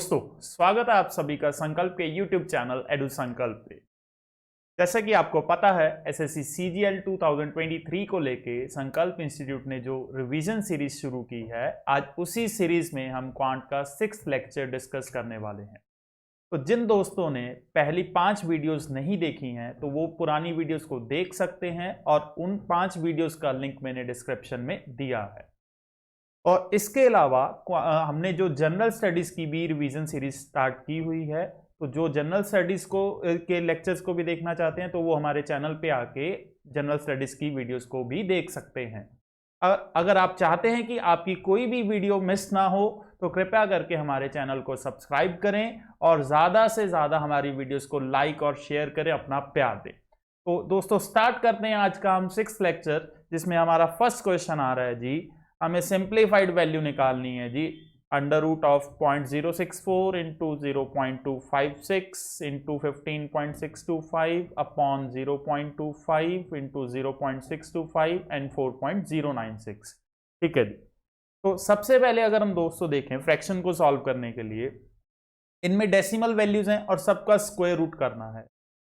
दोस्तों, स्वागत है आप सभी का संकल्प के YouTube चैनल एडू संकल्प पे। जैसा कि आपको पता है, एसएससी सीजीएल 2023 को लेके संकल्प इंस्टीट्यूट ने जो रिवीजन सीरीज शुरू की है, आज उसी सीरीज में हम क्वांट का 6th लेक्चर डिस्कस करने वाले हैं। तो जिन दोस्तों ने पहली 5 वीडियोस नहीं देखी हैं तो वो पुरानी वीडियोस को देख सकते हैं और उन 5 वीडियोस का लिंक मैंने डिस्क्रिप्शन में दिया है। और इसके अलावा हमने जो जनरल स्टडीज की भी रिवीजन सीरीज स्टार्ट की हुई है, तो जो जनरल स्टडीज को के लेक्चर्स को भी देखना चाहते हैं तो वो हमारे चैनल पे आके जनरल स्टडीज की वीडियोस को भी देख सकते हैं। अगर आप चाहते हैं कि आपकी कोई भी वीडियो मिस ना हो तो कृपया करके हमारे चैनल को सब्सक्राइब करें और ज़्यादा से ज़्यादा हमारी वीडियोस को लाइक और शेयर करें, अपना प्यार दें। तो दोस्तों स्टार्ट करते हैं आज का हम 6th लेक्चर, जिसमें हमारा फर्स्ट क्वेश्चन आ रहा है जी, हमें सिंप्लीफाइड वैल्यू निकालनी है जी। Under root of 0.064 into 0.256 into 15.625 upon 0.25 into 0.625 and 4.096। ठीक है जी। तो सबसे पहले अगर हम दोस्तों देखें फ्रैक्शन को सॉल्व करने के लिए, इनमें डेसिमल वैल्यूज हैं और सबका स्क्वायर रूट करना है।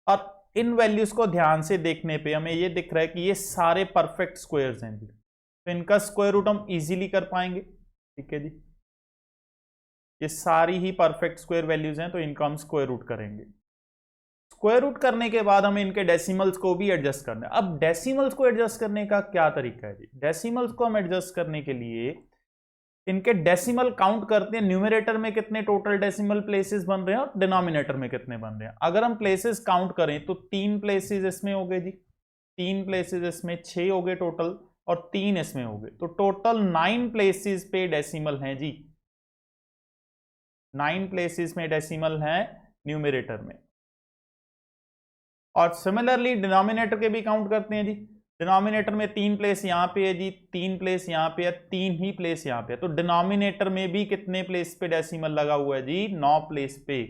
और इन वैल्यूज को ध्यान से देखने पे हमें ये दिख रहा है कि ये सारे परफेक्ट स्क्वायर्स हैं जी, तो इनका स्क्वायर रूट हम इजीली कर पाएंगे। ठीक है जी, ये सारी ही परफेक्ट स्क्वायर वैल्यूज हैं तो इनका हम स्क्वायर रूट करेंगे। स्क्वायर रूट करने के बाद हमें इनके डेसिमल्स को भी एडजस्ट करना है। अब डेसिमल्स को एडजस्ट करने का क्या तरीका है जी? डेसिमल्स को हम एडजस्ट करने के लिए इनके डेसिमल काउंट करते हैं, न्यूमरेटर में कितने टोटल डेसिमल प्लेसेस बन रहे हैं और डिनोमिनेटर में कितने बन रहे हैं। अगर हम प्लेसेस काउंट करें तो 3 प्लेसेस इसमें हो गए जी, 3 प्लेसेस इसमें, 6 हो गए टोटल और 3 इसमें हो गए, तो टोटल 9 प्लेसेस पे डेसिमल हैं जी। 9 प्लेसेस में डेसिमल हैं न्यूमरेटर में। और सिमिलरली डिनोमिनेटर के भी काउंट करते हैं जी। डिनोमिनेटर में 3 प्लेस यहां पे है जी, 3 प्लेस यहां पे है, 3 ही प्लेस यहां पे है, तो डिनोमिनेटर में भी कितने प्लेस पे डेसिमल लगा हुआ है जी? 9 प्लेस पे।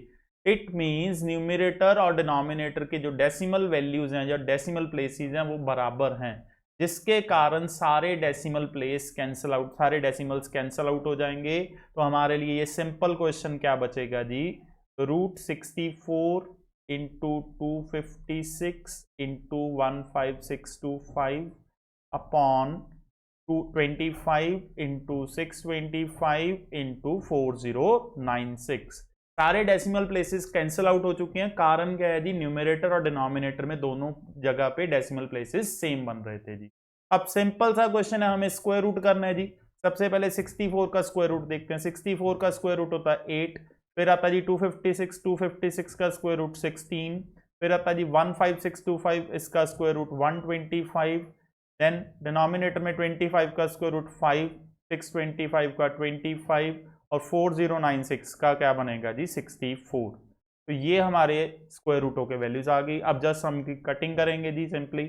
इट मींस न्यूमरेटर और डिनोमिनेटर के जो डेसिमल वैल्यूज हैं, जो डेसिमल प्लेसेस हैं, वो बराबर हैं, जिसके कारण सारे डेसिमल प्लेस कैंसिल आउट, सारे डेसिमल्स कैंसिल आउट हो जाएंगे। तो हमारे लिए ये सिंपल क्वेश्चन क्या बचेगा जी? Root 64 into 256 into 15625 upon 225 into 625 into 4096। सारे डेसिमल प्लेसेस कैंसिल आउट हो चुके हैं। कारण क्या है जी? न्यूमरेटर और डिनोमिनेटर में दोनों जगह पे डेसिमल प्लेसेस सेम बन रहे थे जी। अब सिंपल सा क्वेश्चन है, हमें स्क्वायर रूट करना है जी। सबसे पहले 64 का स्क्वायर रूट देखते हैं। 64 का स्क्वायर रूट होता है 8, फिर आता जी 256 का स्क्वायर रूट 16, फिर आता जी 15625, इसका स्क्वायर रूट 125, देन डिनोमिनेटर में 25 का स्क्वायर रूट 5, 625 का 25 और 4096 का क्या बनेगा जी? 64। तो ये हमारे स्क्वायर रूटों के वैल्यूज आ गई। अब जस्ट हम कटिंग करेंगे जी सिंपली।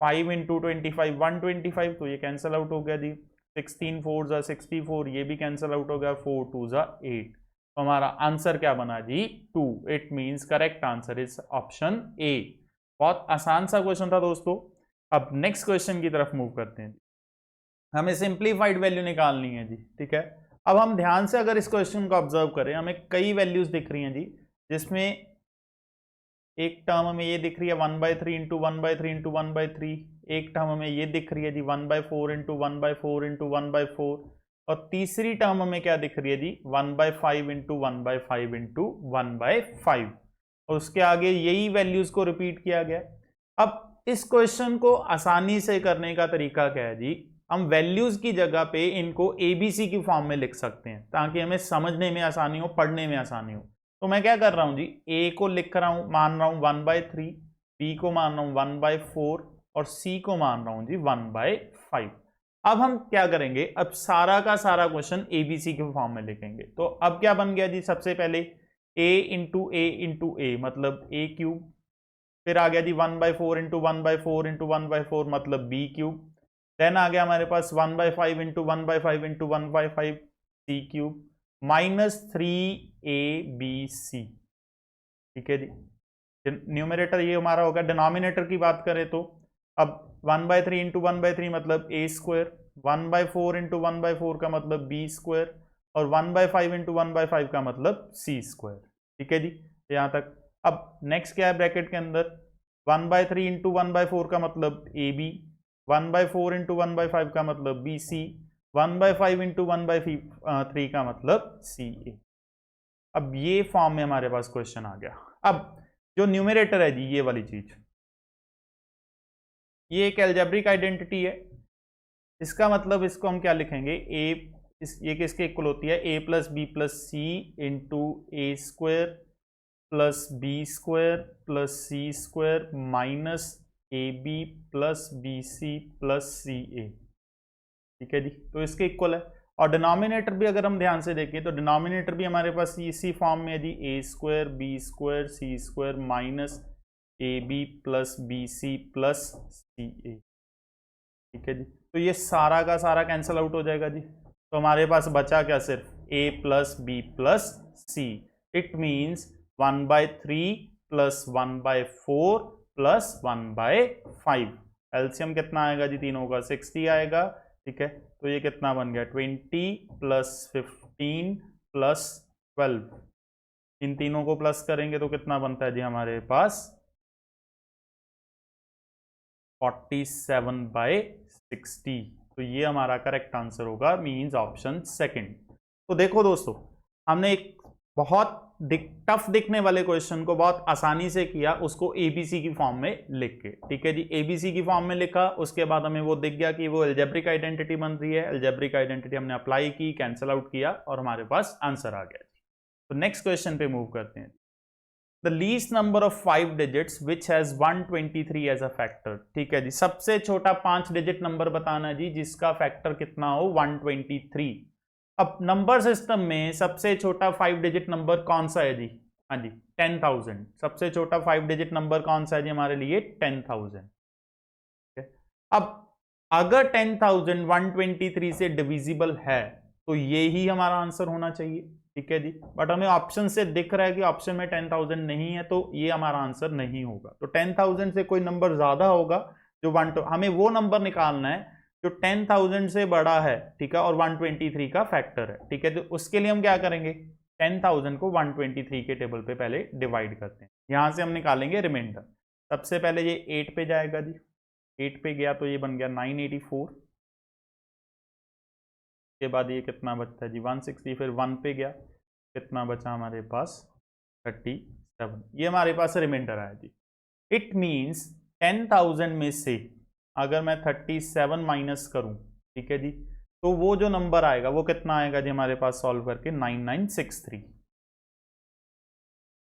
5 इंटू 25 125, तो ये कैंसिल आउट हो गया जी। 16 4 जा 64, ये भी कैंसिल आउट हो गया। 4 2 जा 8, तो हमारा आंसर क्या बना जी? 2। It means correct answer is option A. बहुत आसान सा क्वेश्चन था दोस्तों। अब नेक्स्ट क्वेश्चन की तरफ मूव करते हैं जी। हमें सिंप्लीफाइड वैल्यू निकालनी है जी। ठीक है, अब हम ध्यान से अगर इस क्वेश्चन को ऑब्जर्व करें, हमें कई वैल्यूज दिख रही हैं जी, जिसमें एक टर्म हमें ये दिख रही है 1/3 इंटू 1/3 इंटू 1/3, एक टर्म हमें ये दिख रही है जी 1/4 इंटू 1/4 इंटू 1/4, और तीसरी टर्म हमें क्या दिख रही है जी? 1/5 इंटू 1/5 इंटू 1/5, और उसके आगे यही वैल्यूज को रिपीट किया गया। अब इस क्वेश्चन को आसानी से करने का तरीका क्या है जी? हम वैल्यूज की जगह पे इनको एबीसी की फॉर्म में लिख सकते हैं ताकि हमें समझने में आसानी हो, पढ़ने में आसानी हो। तो मैं क्या कर रहा हूं जी? ए को लिख रहा हूं, मान रहा हूं 1/3, बी को मान रहा हूं 1/4 और सी को मान रहा हूं जी 1/5। अब हम क्या करेंगे? अब सारा का सारा क्वेश्चन एबीसी के फॉर्म में लिखेंगे। तो अब क्या बन गया जी? सबसे पहले ए इंटू ए मतलब ए क्यूब, फिर आ गया जी 1/4 इंटू 1/4 इंटू 1/4 मतलब बी क्यूब, देन आ गया हमारे पास 1/5 इंटू 1/5 इंटू 1/5 सी क्यूब माइनस 3abc। ठीक है जी, न्यूमरेटर ये हमारा होगा। डिनोमिनेटर की बात करें तो अब 1/3 इंटू 1/3 मतलब a स्क्वायर, 1/4 इंटू 1/4 का मतलब b स्क्वायर, और 1/5 इंटू 1/5 का मतलब c²। ठीक है जी, यहाँ तक। अब नेक्स्ट क्या है ब्रैकेट के अंदर, 1/3 इंटू 1/4 का मतलब AB, 1/4 इंटू 1/5 का मतलब BC, 1/5 इंटू 1/3 का मतलब CA। अब ये फॉर्म में हमारे पास क्वेश्चन आ गया। अब जो न्यूमरेटर है जी, ये वाली चीज, ये एक एल्जेब्रिक आइडेंटिटी है। इसका मतलब इसको हम क्या लिखेंगे, ये किसके इक्वल होती है, a plus B plus C into A² plus B² plus C² minus AB plus BC plus CA। ठीक है जी, तो इसके इक्वल है। और डिनोमिनेटर भी अगर हम ध्यान से देखें तो डिनोमिनेटर भी हमारे पास इसी फॉर्म में है जी, A² B² C² minus AB plus BC plus CA। ठीक है जी, तो ये सारा का सारा कैंसिल आउट हो जाएगा जी। तो हमारे पास बचा क्या, सिर्फ A plus B plus C। It means 1/3 plus 1/4 plus 1/5। LCM कितना आएगा जी तीनों का, 60 आएगा। ठीक है, तो ये कितना बन गया, 20 प्लस 15 प्लस 12। इन तीनों को प्लस करेंगे तो कितना बनता है जी हमारे पास, 47/60। तो ये हमारा करेक्ट आंसर होगा, मींस ऑप्शन सेकंड। तो देखो दोस्तों, हमने एक बहुत टफ दिखने वाले क्वेश्चन को बहुत आसानी से किया, उसको एबीसी की फॉर्म में लिख के। ठीक है जी, एबीसी की फॉर्म में लिखा, उसके बाद हमें वो दिख गया कि वो एल्जेब्रिक आइडेंटिटी बन रही है। एल्जेब्रिक आइडेंटिटी हमने अप्लाई की, कैंसिल आउट किया और हमारे पास आंसर आ गया। तो नेक्स्ट क्वेश्चन पे मूव करते हैं। The least number of 5 digits which has 123 as a factor। ठीक है जी, सबसे छोटा 5 डिजिट नंबर बताना जी जिसका फैक्टर कितना हो 123। अब नंबर सिस्टम में सबसे छोटा 5 डिजिट नंबर कौन सा है जी, हाँ जी 10,000। सबसे छोटा 5 डिजिट नंबर कौन सा है जी हमारे लिए, 10,000। अब अगर 10,000 123 से डिविजिबल है तो ये ही हमारा आंसर होना चाहिए। ठीक है जी, बट हमें ऑप्शन से दिख रहा है कि ऑप्शन में 10,000 नहीं है, तो ये हमारा आंसर नहीं होगा। तो 10,000 से कोई नंबर ज्यादा होगा जो हमें वो नंबर निकालना है जो 10,000 से बड़ा है। ठीक है, और 123 का फैक्टर है। ठीक है, तो उसके लिए हम क्या करेंगे, 10,000 को 123 के टेबल पे पहले डिवाइड करते हैं। यहां से हम निकालेंगे रिमाइंडर। सबसे पहले ये 8 पे जाएगा जी, 8 पे गया तो ये बन गया 984। के बाद ये कितना बचता है जी 160, फिर 1 पे गया, कितना बचा हमारे पास 37। ये हमारे पास रिमाइंडर आया जी। इट मींस 10,000 में से अगर मैं 37 माइनस करूं, ठीक है जी, तो वो जो नंबर आएगा वो कितना आएगा जी हमारे पास सॉल्व करके, 9963।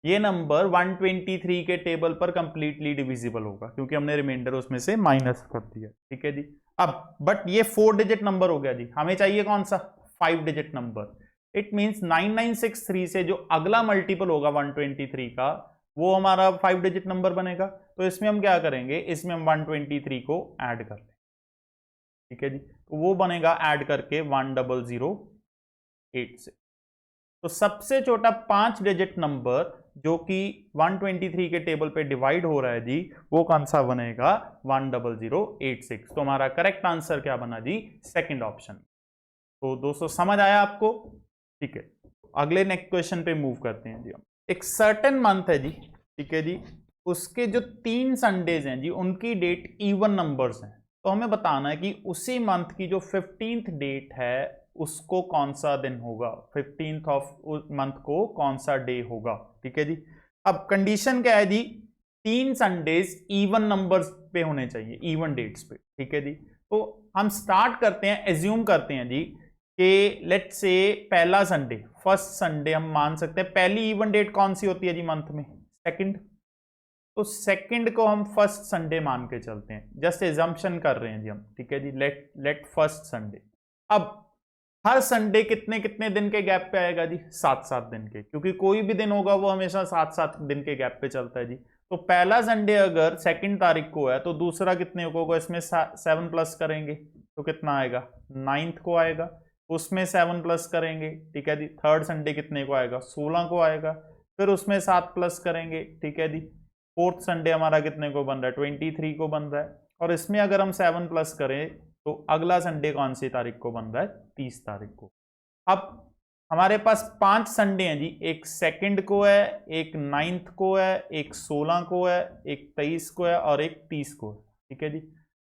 ये नंबर 123 के टेबल पर कंप्लीटली डिविजिबल होगा क्योंकि हमने रिमाइंडर उसमें से माइनस कर दिया। ठीक है जी, अब बट ये 4 डिजिट नंबर हो गया जी, हमें चाहिए कौन सा, 5 डिजिट नंबर। इट मींस 9963 से जो अगला मल्टीपल होगा 123 का वो हमारा 5 डिजिट नंबर बनेगा। तो इसमें हम क्या करेंगे, इसमें हम 123 को ऐड कर लें। ठीक है जी, तो वो बनेगा ऐड करके 10086। तो सबसे छोटा 5 डिजिट नंबर जो कि 123 के टेबल पे डिवाइड हो रहा है जी, वो कौन सा बनेगा, 10086। तो हमारा करेक्ट आंसर क्या बना जी, सेकंड ऑप्शन। तो दोस्तों समझ आया आपको। ठीक है, अगले नेक्स्ट क्वेश्चन पे मूव करते हैं जी हम। एक सर्टेन मंथ है जी, ठीक है जी, उसके जो 3 संडेज हैं जी उनकी डेट इवन नंबर्स हैं। तो हमें बताना है कि उसी मंथ की जो 15th डेट है उसको कौन सा दिन होगा, 15th ऑफ मंथ को कौन सा डे होगा। ठीक है जी, अब कंडीशन क्या है जी, 3 संडेज इवन नंबर्स पे होने चाहिए, इवन डेट्स पे। ठीक है जी, तो हम स्टार्ट करते हैं, एज्यूम करते हैं जी कि लेट्स से पहला संडे, फर्स्ट संडे हम मान सकते हैं। पहली इवन डेट कौन सी होती है जी मंथ में, सेकंड। तो सेकंड को हम फर्स्ट संडे मान के चलते हैं, जस्ट एजम्पशन कर रहे हैं जी हम। ठीक है जी, लेट फर्स्ट संडे। अब हर संडे कितने कितने दिन के गैप पे आएगा जी, 7-7 दिन के, क्योंकि कोई भी दिन होगा वो हमेशा 7-7 दिन के गैप पे चलता है जी। तो पहला संडे अगर 2 तारीख को है तो दूसरा कितने को होगा, इसमें 7 प्लस करेंगे तो कितना आएगा, 9th को आएगा, उसमें 7 प्लस करेंगे। ठीक है जी, थर्ड संडे कितने को आएगा, 16 को आएगा, फिर उसमें 7 प्लस करेंगे। ठीक है जी, फोर्थ संडे हमारा कितने को बन रहा है, 23 को बन रहा है, और इसमें अगर हम 7 प्लस करें तो अगला संडे कौन सी तारीख को बन रहा है, 30 तारीख को। अब हमारे पास 5 संडे हैं जी, एक 2 को है, एक 9 को है, एक 16 को है, एक 23 को है और एक 30 को है। ठीक है जी।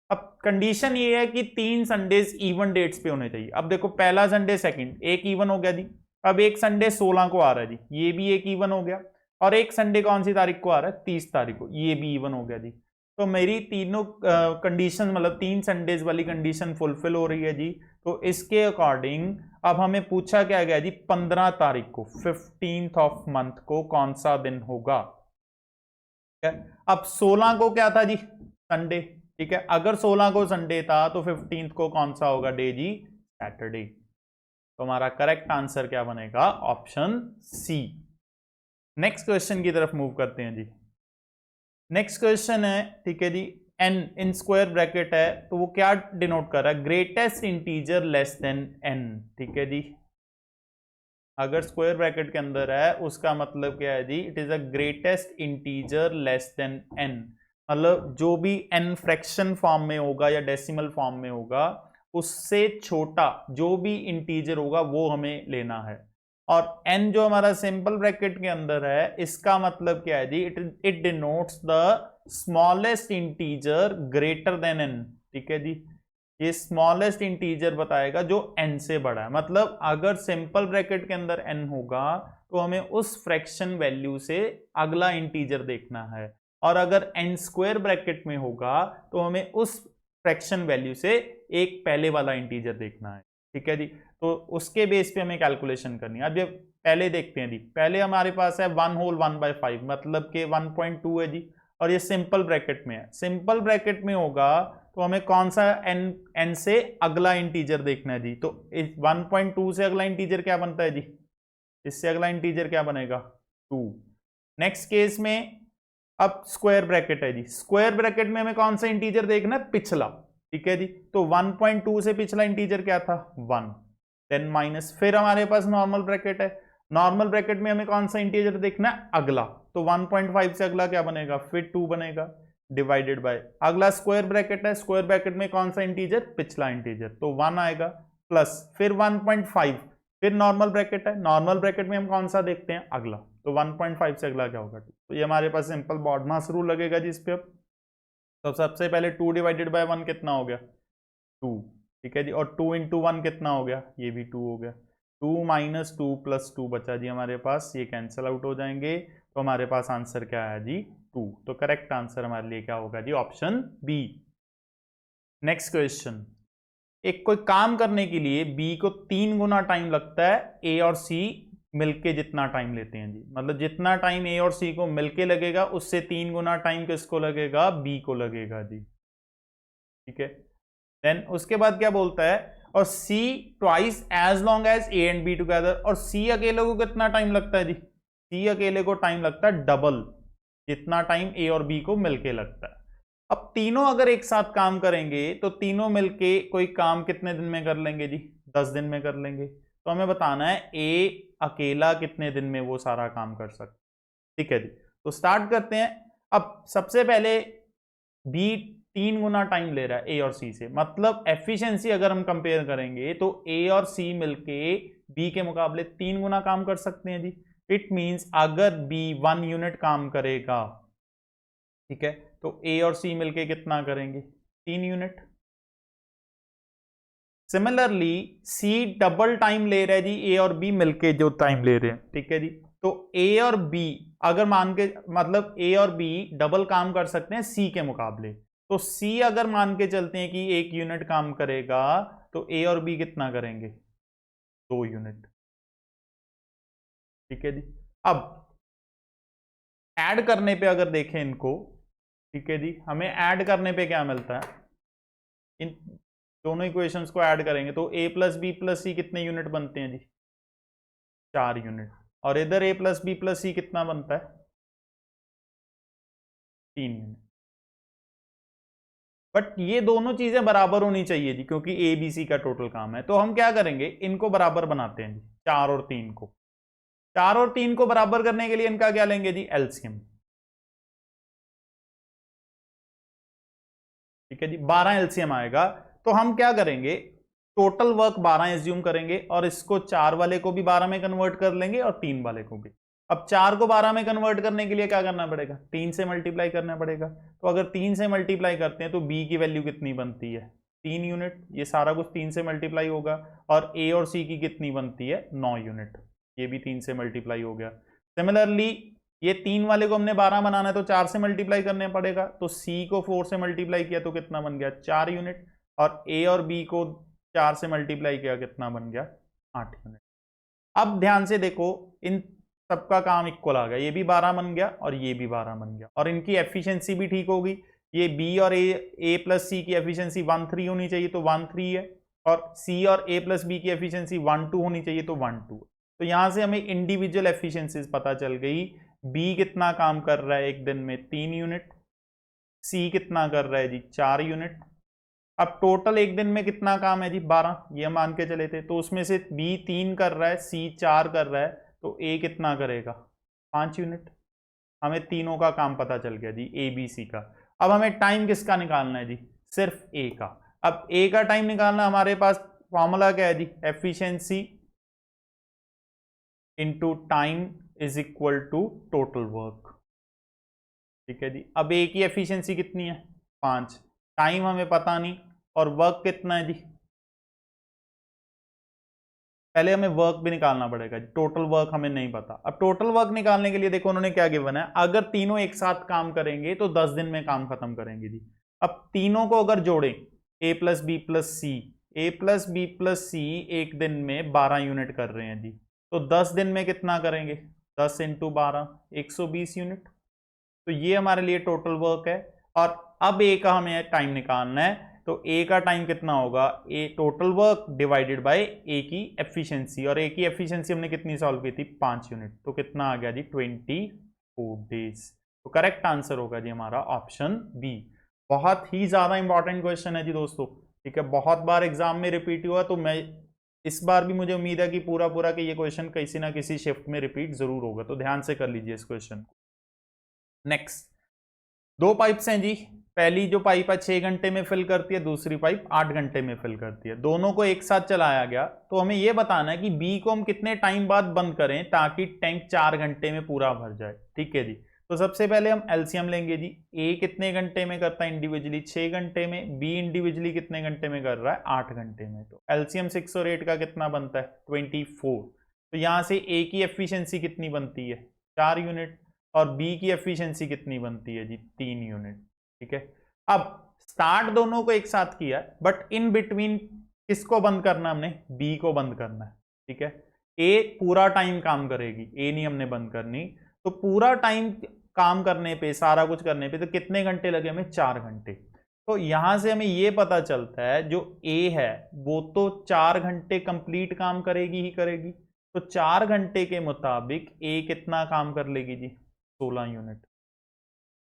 अब कंडीशन ये है कि 3 संडेज इवन डेट्स पे होने चाहिए। अब देखो पहला संडे सेकंड एक इवन हो गया जी। अब एक संडे 16 को आ रहा है जी, ये भी एक इवन हो गया। और एक संडे कौन सी तारीख को आ रहा है, 30 तारीख को, ये भी इवन हो गया जी। तो मेरी तीनों कंडीशन मतलब 3 संडेज वाली कंडीशन फुलफिल हो रही है जी। तो इसके अकॉर्डिंग अब हमें पूछा क्या गया जी, 15 तारीख को 15th ऑफ मंथ को कौन सा दिन होगा। अब 16 को क्या था जी, संडे। ठीक है, अगर 16 को संडे था तो 15th को कौन सा होगा डे जी, सैटरडे। तो हमारा करेक्ट आंसर क्या बनेगा, ऑप्शन सी। नेक्स्ट क्वेश्चन की तरफ मूव करते हैं जी। नेक्स्ट क्वेश्चन है, ठीक है जी, n इन स्क्वायर ब्रैकेट है, तो वो क्या डिनोट कर रहा है, greatest integer less than n। ठीक है जी, अगर स्क्वायर ब्रैकेट के अंदर है उसका मतलब क्या है जी, it is a greatest integer less than n। मतलब जो भी n फ्रैक्शन फॉर्म में होगा या डेसिमल फॉर्म में होगा, उससे छोटा जो भी इंटीजर होगा वो हमें लेना है। और n जो हमारा सिंपल ब्रैकेट के अंदर है, इसका मतलब क्या है जी, it denotes the smallest integer greater than n। ठीक है जी, ये स्मॉलेस्ट इंटीजर बताएगा जो n से बड़ा है। मतलब अगर सिंपल ब्रैकेट के अंदर n होगा तो हमें उस फ्रैक्शन वैल्यू से अगला इंटीजर देखना है, और अगर n स्क्वायर ब्रैकेट में होगा तो हमें उस फ्रैक्शन वैल्यू से एक पहले वाला इंटीजर देखना है। ठीक है जी, तो उसके बेस पे हमें कैलकुलेशन करनी है। अब ये पहले देखते हैं जी, पहले हमारे पास है 1 होल 1/5 मतलब के 1.2 है जी, और ये सिंपल ब्रैकेट में है। सिंपल ब्रैकेट में होगा तो हमें कौन सा n से अगला इंटीजर देखना है जी। तो 1.2 से अगला इंटीजर क्या बनता है जी, इससे अगला इंटीजर क्या बनेगा 2। नेक्स्ट केस में अब स्क्वायर ब्रैकेट है जी, स्क्वायर ब्रैकेट में हमें कौन सा इंटीजर देखना है, पिछला। ठीक है जी, तो 1.2 से पिछला इंटीजर क्या था 1, देन माइनस, फिर हमारे पास नॉर्मल ब्रैकेट है। नॉर्मल ब्रैकेट में हमें कौन सा इंटीजर देखना है, अगला। तो 1.5 से अगला क्या बनेगा, फिर 2 बनेगा, डिवाइडेड बाय अगला स्क्वायर ब्रैकेट है। स्क्वायर ब्रैकेट में कौन सा इंटीजर, पिछला इंटीजर, तो 1 आएगा, प्लस फिर 1.5, फिर नॉर्मल ब्रैकेट है। नॉर्मल ब्रैकेट में हम कौन सा देखते हैं, अगला, तो 1.5 से अगला क्या होगा, तो ये हमारे पास सिंपल बॉडमास रूल लगेगा जी इस पे। अब तो सबसे पहले 2 डिवाइडेड बाय 1 कितना हो गया, 2। ठीक है जी, और 2 इंटू 1 कितना हो गया, ये भी 2 हो गया। 2 माइनस 2 प्लस 2 बचा जी हमारे पास, ये कैंसिल आउट हो जाएंगे। तो हमारे पास आंसर क्या है जी, 2। तो करेक्ट आंसर हमारे लिए क्या होगा जी, ऑप्शन बी। नेक्स्ट क्वेश्चन, एक कोई काम करने के लिए बी को 3 गुना टाइम लगता है ए और सी मिलके जितना टाइम लेते हैं जी। मतलब जितना टाइम ए और सी को मिलके लगेगा उससे 3 गुना टाइम किसको लगेगा, बी को लगेगा जी। ठीक है, देन उसके बाद क्या बोलता है, और C twice as long as A and B together. और सी अकेले को कितना टाइम लगता है जी, सी अकेले को टाइम लगता है डबल जितना टाइम ए और बी को मिलके लगता है। अब तीनों अगर एक साथ काम करेंगे तो तीनों मिलके कोई काम कितने दिन में कर लेंगे जी, 10 दिन में कर लेंगे। तो हमें बताना है ए अकेला कितने दिन में वो सारा काम कर सकता है। ठीक है जी, तो स्टार्ट करते हैं। अब सबसे पहले बी 3 गुना टाइम ले रहा है ए और सी से, मतलब एफिशिएंसी अगर हम कंपेयर करेंगे तो ए और सी मिलके बी के मुकाबले 3 गुना काम कर सकते हैं जी। इट मींस अगर बी 1 यूनिट काम करेगा, ठीक है, तो ए और सी मिलके कितना करेंगे, 3 unit. Similarly C double time ले रहा है जी, ए और बी मिलके जो टाइम ले रहे हैं। ठीक है जी, तो ए और बी अगर मान के मतलब ए और बी डबल काम कर सकते हैं सी के मुकाबले, तो सी अगर मान के चलते हैं कि 1 यूनिट काम करेगा तो ए और बी कितना करेंगे, 2 यूनिट। ठीक है जी, अब ऐड करने पे अगर देखें इनको, ठीक है जी, हमें ऐड करने पे क्या मिलता है, इन दोनों इक्वेशंस को ऐड करेंगे तो a प्लस बी प्लस सी कितने यूनिट बनते हैं जी, 4 यूनिट। और इधर a प्लस बी प्लस सी कितना बनता है, 3 यूनिट। बट ये दोनों चीजें बराबर होनी चाहिए जी, क्योंकि ए बी सी का टोटल काम है। तो हम क्या करेंगे, इनको बराबर बनाते हैं जी, 4 और 3 को। 4 और 3 को बराबर करने के लिए इनका क्या लेंगे जी, एलसीएम। ठीक है जी, 12 एलसीएम आएगा। तो हम क्या करेंगे, टोटल वर्क 12 एज्यूम करेंगे और इसको 4 वाले को भी 12 में कन्वर्ट कर लेंगे और 3 वाले को भी। अब 4 को 12 में कन्वर्ट करने के लिए क्या करना पड़ेगा, 3 से मल्टीप्लाई करना पड़ेगा। तो अगर 3 से मल्टीप्लाई करते हैं तो बी की वैल्यू कितनी बनती है, 3 यूनिट। ये सारा कुछ 3 से मल्टीप्लाई होगा। और ए और सी की कितनी बनती है, 9 यूनिट। ये भी 3 से मल्टीप्लाई हो गया। सिमिलरली ये 3 वाले को हमने 12 बनाना है तो 4 से मल्टीप्लाई करने पड़ेगा। तो सी को 4 से मल्टीप्लाई किया तो कितना बन गया, 4 यूनिट। और ए और बी को 4 से मल्टीप्लाई किया, कितना बन गया, 8 यूनिट। अब ध्यान से देखो, इन सबका काम इक्वल आ गया। ये भी 12 बन गया और ये भी 12 बन गया। और इनकी एफिशिएंसी भी ठीक होगी। ये बी और ए प्लस सी की एफिशिएंसी 1-3 होनी चाहिए तो 1-3 है। और सी और ए प्लस बी की एफिशिएंसी 1-2 होनी चाहिए तो 1-2। तो यहां से हमें इंडिविजुअल एफिशिएंसीज पता चल गई। बी कितना काम कर रहा है एक दिन में, 3 यूनिट। सी कितना कर रहा है जी, 4 यूनिट। अब टोटल एक दिन में कितना काम है जी, 12। ये हम मान के चले थे। तो उसमें से बी 3 कर रहा है, सी 4 कर रहा है, तो ए कितना करेगा, 5 यूनिट। हमें तीनों का काम पता चल गया जी, ए बी सी का। अब हमें टाइम किसका निकालना है जी, सिर्फ ए का। अब ए का टाइम निकालना, हमारे पास फॉर्मूला क्या है जी, efficiency into time is equal to total work. ठीक है जी। अब ए की एफिशिएंसी कितनी है, 5। टाइम हमें पता नहीं, और वर्क कितना है जी, पहले हमें वर्क भी निकालना पड़ेगा। टोटल वर्क हमें नहीं पता। अब टोटल वर्क निकालने के लिए देखो उन्होंने क्या गिवन है, अगर तीनों एक साथ काम करेंगे तो 10 दिन में काम खत्म करेंगे जी। अब तीनों को अगर जोड़ें, ए प्लस बी प्लस सी, ए प्लस बी प्लस सी एक दिन में 12 यूनिट कर रहे हैं जी। तो 10 दिन में कितना करेंगे, 10 इंटू 12, 120 यूनिट। तो ये हमारे लिए टोटल वर्क है। और अब ए का हमें टाइम निकालना है। तो ए का टाइम कितना होगा, ए टोटल वर्क डिवाइडेड बाय ए की एफिशिएंसी। और ए की एफिशिएंसी हमने कितनी सॉल्व की थी, 5 यूनिट। तो कितना आ गया जी, 24 डेज। तो करेक्ट आंसर होगा जी हमारा ऑप्शन बी। बहुत ही ज्यादा इंपॉर्टेंट क्वेश्चन है जी दोस्तों। ठीक है, बहुत बार एग्जाम में रिपीट हुआ, तो मैं इस बार भी मुझे उम्मीद है कि पूरा पूरा कि ये क्वेश्चन किसी ना किसी शिफ्ट में रिपीट जरूर होगा। तो ध्यान से कर लीजिए इस क्वेश्चन को। नेक्स्ट, 2 पाइप्स हैं जी। पहली जो पाइप है 6 घंटे में फिल करती है, दूसरी पाइप 8 घंटे में फिल करती है। दोनों को एक साथ चलाया गया। तो हमें यह बताना है कि बी को हम कितने टाइम बाद बंद करें ताकि टैंक 4 घंटे में पूरा भर जाए। ठीक है जी। तो सबसे पहले हम एलसीएम लेंगे जी। ए कितने घंटे में करता है इंडिविजुअली, 6 घंटे में। बी इंडिविजुअली कितने घंटे में कर रहा है, 8 घंटे में। तो एलसीएम 6 और 8 का कितना बनता है, 24। तो यहां से ए की एफिशिएंसी कितनी बनती है, 4 यूनिट। और बी की एफिशिएंसी कितनी बनती है जी, 3 यूनिट। ठीक है। अब स्टार्ट दोनों को एक साथ किया, बट इन बिटवीन किसको बंद करना, हमने बी को बंद करना है। ठीक है। ए पूरा टाइम काम करेगी, ए नहीं हमने बंद करनी। तो पूरा टाइम काम करने पे, सारा कुछ करने पे, तो कितने घंटे लगे हमें, 4 घंटे। तो यहां से हमें यह पता चलता है जो ए है वो तो 4 घंटे कंप्लीट काम करेगी ही करेगी। तो 4 घंटे के मुताबिक ए कितना काम कर लेगी जी, 16 यूनिट।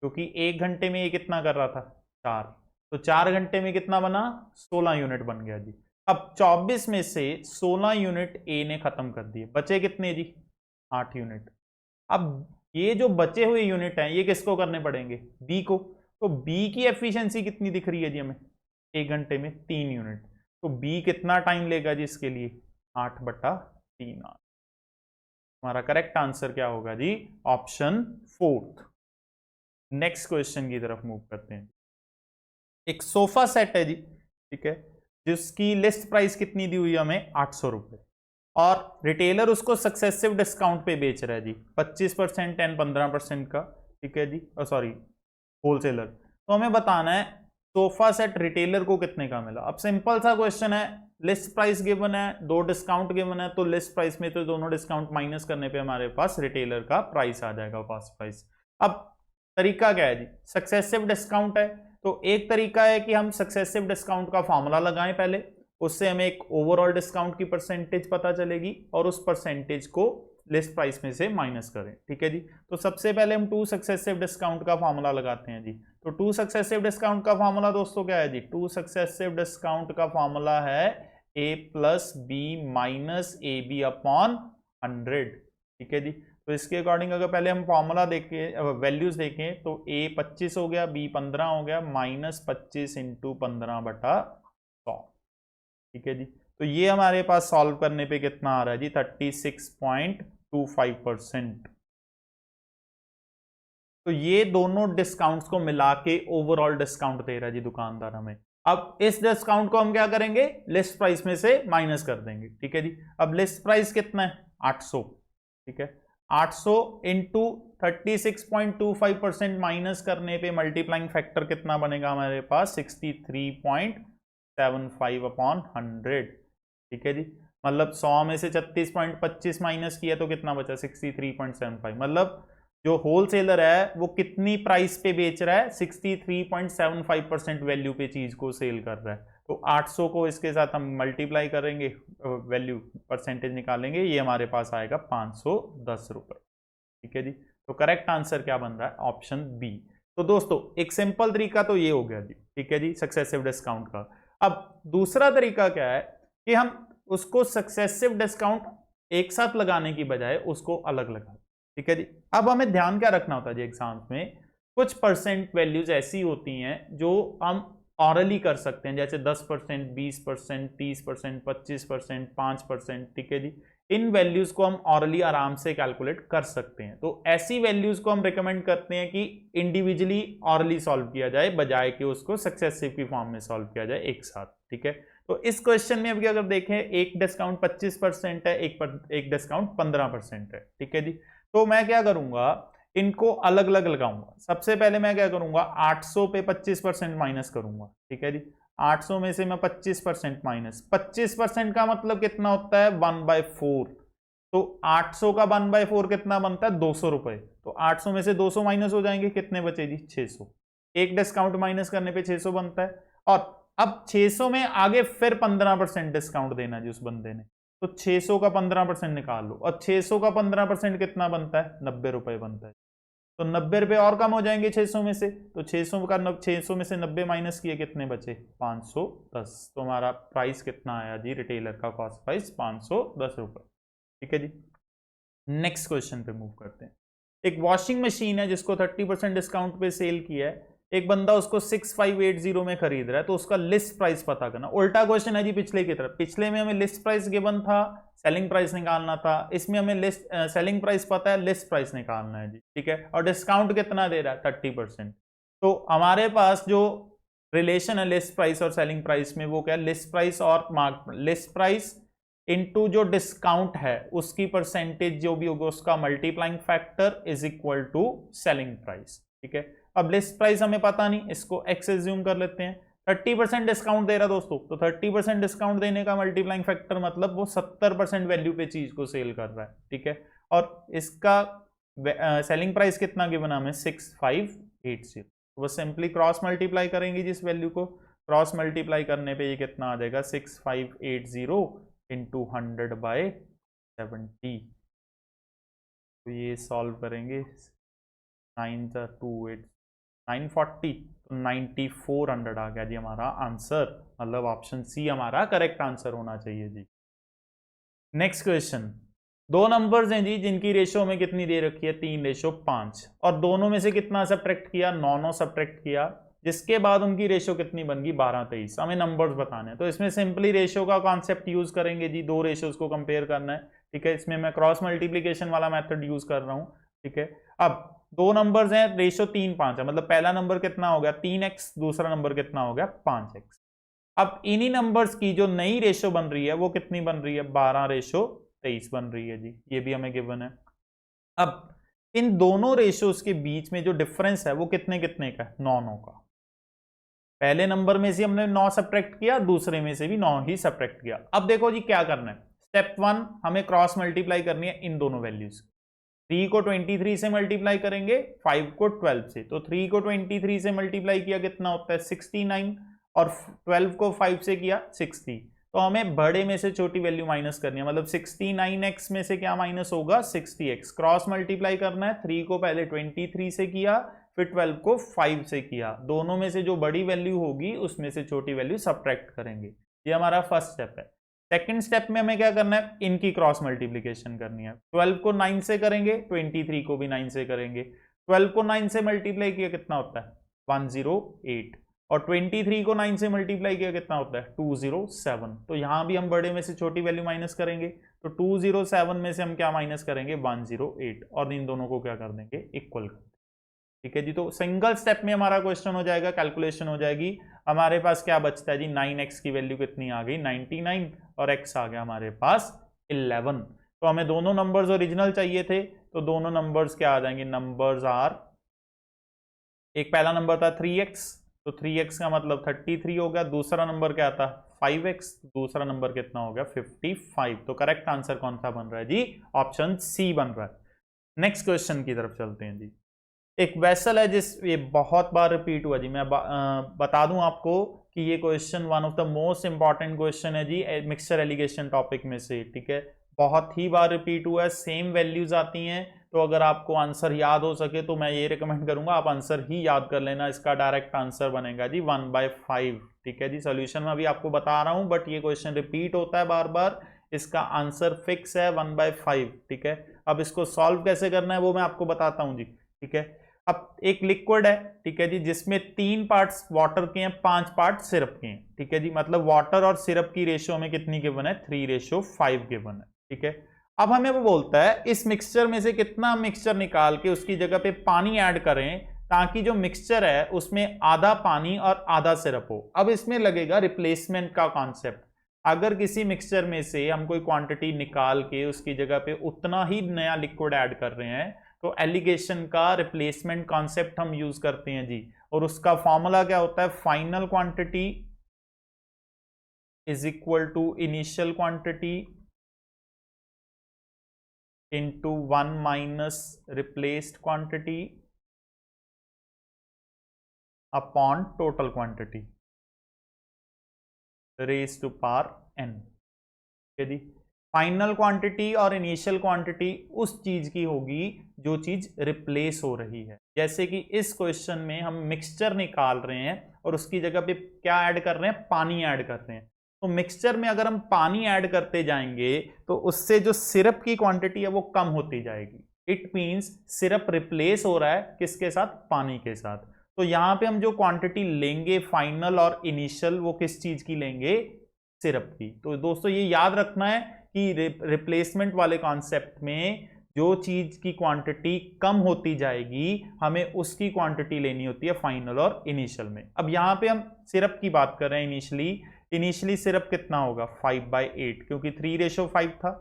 क्योंकि 1 घंटे में ये कितना कर रहा था, 4। तो 4 घंटे में कितना बना, 16 यूनिट बन गया जी। अब 24 में से 16 यूनिट ए ने खत्म कर दिए, बचे कितने जी, 8 यूनिट। अब ये जो बचे हुए यूनिट हैं ये किसको करने पड़ेंगे, बी को। तो बी की एफिशिएंसी कितनी दिख रही है जी हमें, 1 घंटे में 3 यूनिट। तो बी कितना टाइम लेगा जी इसके लिए, 8/3। हमारा करेक्ट आंसर क्या होगा जी, ऑप्शन 4। नेक्स्ट क्वेश्चन की तरफ मूव करते हैं। एक सोफा सेट है जी, ठीक है, जिसकी लिस्ट प्राइस कितनी दी हुई है हमें, 800 रुपए। और रिटेलर उसको सक्सेसिव डिस्काउंट पे बेच रहा है जी, 25%, 10, 15% का। ठीक है जी, सॉरी होलसेलर। तो हमें बताना है सोफा सेट रिटेलर को कितने का मिला। अब सिंपल सा क्वेश्चन है, लिस्ट प्राइस गिवन है, 2 डिस्काउंट गिवन है। तो लिस्ट प्राइस में तो दोनों डिस्काउंट माइनस करने पे हमारे पास रिटेलर का प्राइस आ जाएगा, कॉस्ट प्राइस। अब तरीका क्या है जी, सक्सेसिव डिस्काउंट है। तो एक तरीका है कि हम सक्सेसिव डिस्काउंट का फॉर्मूला लगाएं पहले, उससे हमें एक ओवरऑल डिस्काउंट की परसेंटेज पता चलेगी और उस परसेंटेज को लिस्ट प्राइस में से माइनस करें। ठीक है जी। तो सबसे पहले हम 2 सक्सेसिव डिस्काउंट का फॉर्मूला लगाते हैं जी। तो 2 सक्सेसिव डिस्काउंट का फॉर्मूला दोस्तों क्या है जी, 2 सक्सेसिव डिस्काउंट का फॉर्मूला है a plus B minus A B upon 100। ठीक है जी। तो इसके अकॉर्डिंग अगर पहले हम फॉर्मूला देखें, वैल्यूज देखें, तो a 25 हो गया, b 15 हो गया, -25 × 15/100। ठीक है जी। तो ये हमारे पास सॉल्व करने पे कितना आ रहा है जी 36.25%। तो ये दोनों डिस्काउंट्स को मिला के ओवरऑल डिस्काउंट दे रहा है जी दुकानदार हमें। अब इस डिस्काउंट को हम क्या करेंगे, लिस्ट प्राइस में से माइनस कर देंगे, ठीक है जी। अब लिस्ट प्राइस कितना है 800, ठीक है। 800 इंटू 36.25% माइनस करने पे मल्टीप्लाइंग फैक्टर कितना बनेगा हमारे पास 63.75 अपॉन 100, ठीक है जी। मतलब 100 में से 36.25 माइनस किया तो कितना बचा 63.75। मतलब जो होलसेलर है वो कितनी प्राइस पे बेच रहा है 63.75% वैल्यू पे चीज को सेल कर रहा है। तो 800 को इसके साथ हम मल्टीप्लाई करेंगे, वैल्यू परसेंटेज निकालेंगे, ये हमारे पास आएगा 510 रुपए, ठीक है जी। तो करेक्ट आंसर क्या बन रहा है ऑप्शन बी। तो दोस्तों एक सिंपल तरीका तो ये हो गया जी, ठीक है जी, सक्सेसिव डिस्काउंट का। अब दूसरा तरीका क्या है कि हम उसको सक्सेसिव डिस्काउंट एक साथ लगाने की बजाय उसको अलग लगा, ठीक है जी। अब हमें ध्यान क्या रखना होता है जी एग्जाम्स में, कुछ परसेंट वैल्यूज ऐसी होती हैं जो हम ऑरली कर सकते हैं, जैसे 10%, 20%, 30%, 25%, 5%, ठीक है जी। इन वैल्यूज को हम ऑरली आराम से कैलकुलेट कर सकते हैं। तो ऐसी वैल्यूज को हम रिकमेंड करते हैं कि इंडिविजुअली ऑरली सॉल्व किया जाए बजाय कि उसको सक्सेसिव की फॉर्म में सॉल्व किया जाए एक साथ, ठीक है। तो इस क्वेश्चन में अभी अगर देखें एक डिस्काउंट 25% है, एक डिस्काउंट 15% है, ठीक है जी। तो मैं क्या करूंगा, इनको अलग अलग लगाऊंगा। सबसे पहले मैं क्या करूंगा 800 पे 25% माइनस करूंगा, ठीक है जी। 800 में से मैं 25% माइनस, 25% का मतलब कितना होता है 1/4। तो 800 का 1/4 कितना बनता है 200 रुपए। तो 800 में से 200 माइनस हो जाएंगे, कितने बचे जी 600। एक डिस्काउंट माइनस करने पे 600 बनता है। और अब 600 में आगे फिर 15% डिस्काउंट देना जी उस बंदे ने, तो 600 का 15% निकाल लो। और 600 का 15% कितना बनता है 90 रुपए बनता है। तो 90 रुपए और कम हो जाएंगे 600 में से, तो 600 में से 90 माइनस किए कितने बचे 510। तो हमारा प्राइस कितना आया जी रिटेलर का कॉस्ट प्राइस 510 रुपए, ठीक है जी। नेक्स्ट क्वेश्चन पे मूव करते हैं। एक वॉशिंग मशीन है जिसको 30% डिस्काउंट पे सेल किया है, एक बंदा उसको 6580 में खरीद रहा है, तो उसका लिस्ट प्राइस पता करना। उल्टा क्वेश्चन है जी पिछले की तरफ। पिछले में हमें लिस्ट प्राइस गिवन था, सेलिंग प्राइस निकालना था। इसमें हमें लिस्ट सेलिंग प्राइस पता है, लिस्ट प्राइस निकालना है जी, ठीक है। और डिस्काउंट कितना दे रहा है 30%। तो हमारे पास जो रिलेशन है लिस्ट प्राइस और सेलिंग प्राइस में वो क्या है, लिस्ट प्राइस और लिस्ट प्राइस इनटू जो डिस्काउंट है उसकी परसेंटेज जो भी होगा उसका multiplying factor is equal to selling price, ठीक है। अब लिस्ट प्राइस हमें पता नहीं, इसको एक्स एज्यूम कर लेते हैं। 30% डिस्काउंट दे रहा दोस्तों, तो 30% डिस्काउंट देने का मल्टीप्लाइंग फैक्टर मतलब वो 70% वैल्यू पे चीज को सेल कर रहा है, ठीक है। और इसका सेलिंग प्राइस कितना गिवन हमें 6580। वो सिंपली क्रॉस मल्टीप्लाई करेंगे जिस वैल्यू को, क्रॉस मल्टीप्लाई करने पे ये कितना आ जाएगा 6580 इंटू 100/70। तो ये सॉल्व करेंगे 9 2 8 940, तो 9400 आ गया जी हमारा आंसर। मतलब ऑप्शन सी हमारा करेक्ट आंसर होना चाहिए जी। नेक्स्ट क्वेश्चन, दो नंबर्स हैं जी जिनकी रेशो में कितनी दे रखी है 3:5, और दोनों में से कितना सब्ट्रैक्ट किया 9 सब्ट्रैक्ट किया, जिसके बाद उनकी रेशो कितनी बन गई 12:23। हमें नंबर्स बताने हैं, तो इसमें सिंपली रेशो का कॉन्सेप्ट यूज करेंगे जी, दो रेशोज को कंपेयर करना है, ठीक है। इसमें मैं क्रॉस मल्टीप्लीकेशन वाला मेथड यूज कर रहा हूं, ठीक है। अब दो नंबर्स हैं, रेशो 3:5 है, मतलब पहला नंबर कितना हो गया 3x, दूसरा नंबर कितना हो गया 5x। अब इन्हीं नंबर्स की जो नई रेशो बन रही है वो कितनी बन रही है 12:23 बन रही है जी, ये भी हमें गिवन है। अब इन दोनों रेशोज के बीच में जो डिफरेंस है वो कितने कितने का है 9 का। पहले नंबर में से हमने 9 सब्ट्रैक्ट किया, दूसरे में से भी 9 ही सब्ट्रैक्ट किया। अब देखो जी क्या करना है, स्टेप 1 हमें क्रॉस मल्टीप्लाई करनी है इन दोनों वैल्यूज। 3 को 23 से मल्टीप्लाई करेंगे, 5 को 12 से। तो 3 को 23 से मल्टीप्लाई किया कितना होता है 69, और 12 को 5 से किया 60। तो हमें बड़े में से छोटी वैल्यू माइनस करनी है, मतलब 69x में से क्या माइनस होगा 60x। क्रॉस मल्टीप्लाई करना है, 3 को पहले 23 से किया, फिर 12 को 5 से किया, दोनों में से जो बड़ी वैल्यू होगी उसमें से छोटी वैल्यू सब्ट्रैक्ट करेंगे। ये हमारा फर्स्ट स्टेप है। सेकंड स्टेप में हमें क्या करना है, इनकी क्रॉस मल्टीप्लिकेशन करनी है। 12 को 9 से करेंगे, 23 को भी 9 से करेंगे। 12 को 9 से मल्टीप्लाई किया कितना होता है 108, और 23 को 9 से मल्टीप्लाई किया कितना होता है 207। तो यहां भी हम बड़े में से छोटी वैल्यू माइनस करेंगे, तो 207 में से हम क्या माइनस करेंगे 108, और इन दोनों को क्या कर देंगे इक्वल कर देंगे। ठीक है जी, तो सिंगल स्टेप में हमारा क्वेश्चन हो जाएगा, कैलकुलेशन हो जाएगी। हमारे पास क्या बचता है जी 9x की वैल्यू कितनी आ गई 99, और x आ गया हमारे पास 11। तो हमें दोनों नंबर्स ओरिजिनल चाहिए थे, तो दोनों नंबर्स क्या आ जाएंगे, नंबर्स आर, एक पहला नंबर था 3x, तो 3x का मतलब 33 हो गया, दूसरा नंबर क्या था 5x, दूसरा नंबर कितना हो गया 55। तो करेक्ट आंसर कौन सा बन रहा है जी, ऑप्शन सी बन रहा है। नेक्स्ट क्वेश्चन की तरफ चलते हैं जी। एक वेसल है जिस, ये बहुत बार रिपीट हुआ जी, मैं बता दूं आपको कि ये question one of the most important question है जी मिक्सचर एलिगेशन टॉपिक में से। ठीक है, बहुत ही बार रिपीट हुआ है, सेम वैल्यूज आती हैं, तो अगर आपको आंसर याद हो सके तो मैं ये रिकमेंड करूंगा आप आंसर ही याद कर लेना। इसका डायरेक्ट आंसर बनेगा जी 1/5। ठीक है जी, सोल्यूशन में अभी आपको बता रहा हूं, बट ये क्वेश्चन रिपीट होता है बार बार, इसका आंसर फिक्स है 1/5। ठीक है, अब इसको सॉल्व कैसे करना है वो मैं आपको बताता हूं जी। ठीक है, अब एक लिक्विड है, ठीक है जी, जिसमें 3 पार्ट्स वाटर के हैं, 5 पार्ट सिरप के हैं। ठीक है जी, मतलब वाटर और सिरप की रेशियो में कितनी गिवन है 3:5 गिवन है। ठीक है, अब हमें वो बोलता है इस मिक्सचर में से कितना मिक्सचर निकाल के उसकी जगह पे पानी ऐड करें, ताकि जो मिक्सचर है उसमें आधा पानी और आधा सिरप हो। अब इसमें लगेगा रिप्लेसमेंट का कॉन्सेप्ट। अगर किसी मिक्सचर में से हम कोई क्वांटिटी निकाल के उसकी जगह पे उतना ही नया लिक्विड ऐड कर रहे हैं, तो एलिगेशन का रिप्लेसमेंट कॉन्सेप्ट हम यूज करते हैं जी, और उसका फॉर्मूला क्या होता है, final quantity is equal to initial quantity into 1 minus replaced quantity upon total quantity raised to power n। यदि फाइनल क्वांटिटी और इनिशियल क्वांटिटी उस चीज की होगी जो चीज रिप्लेस हो रही है। जैसे कि इस क्वेश्चन में हम मिक्सचर निकाल रहे हैं और उसकी जगह पे क्या ऐड कर रहे हैं, पानी ऐड कर रहे हैं। तो मिक्सचर में अगर हम पानी ऐड करते जाएंगे तो उससे जो सिरप की क्वांटिटी है वो कम होती जाएगी। इट मींस सिरप रिप्लेस हो रहा है किसके साथ, पानी के साथ। तो यहां पे हम जो क्वांटिटी लेंगे फाइनल और इनिशियल, वो किस चीज की लेंगे, सिरप की। तो दोस्तों ये याद रखना है कि रिप्लेसमेंट वाले कॉन्सेप्ट में जो चीज की क्वांटिटी कम होती जाएगी हमें उसकी क्वांटिटी लेनी होती है फाइनल और इनिशियल में। अब यहां पे हम सिरप की बात कर रहे हैं, इनिशियली सिरप कितना होगा 5/8, क्योंकि 3:5 था,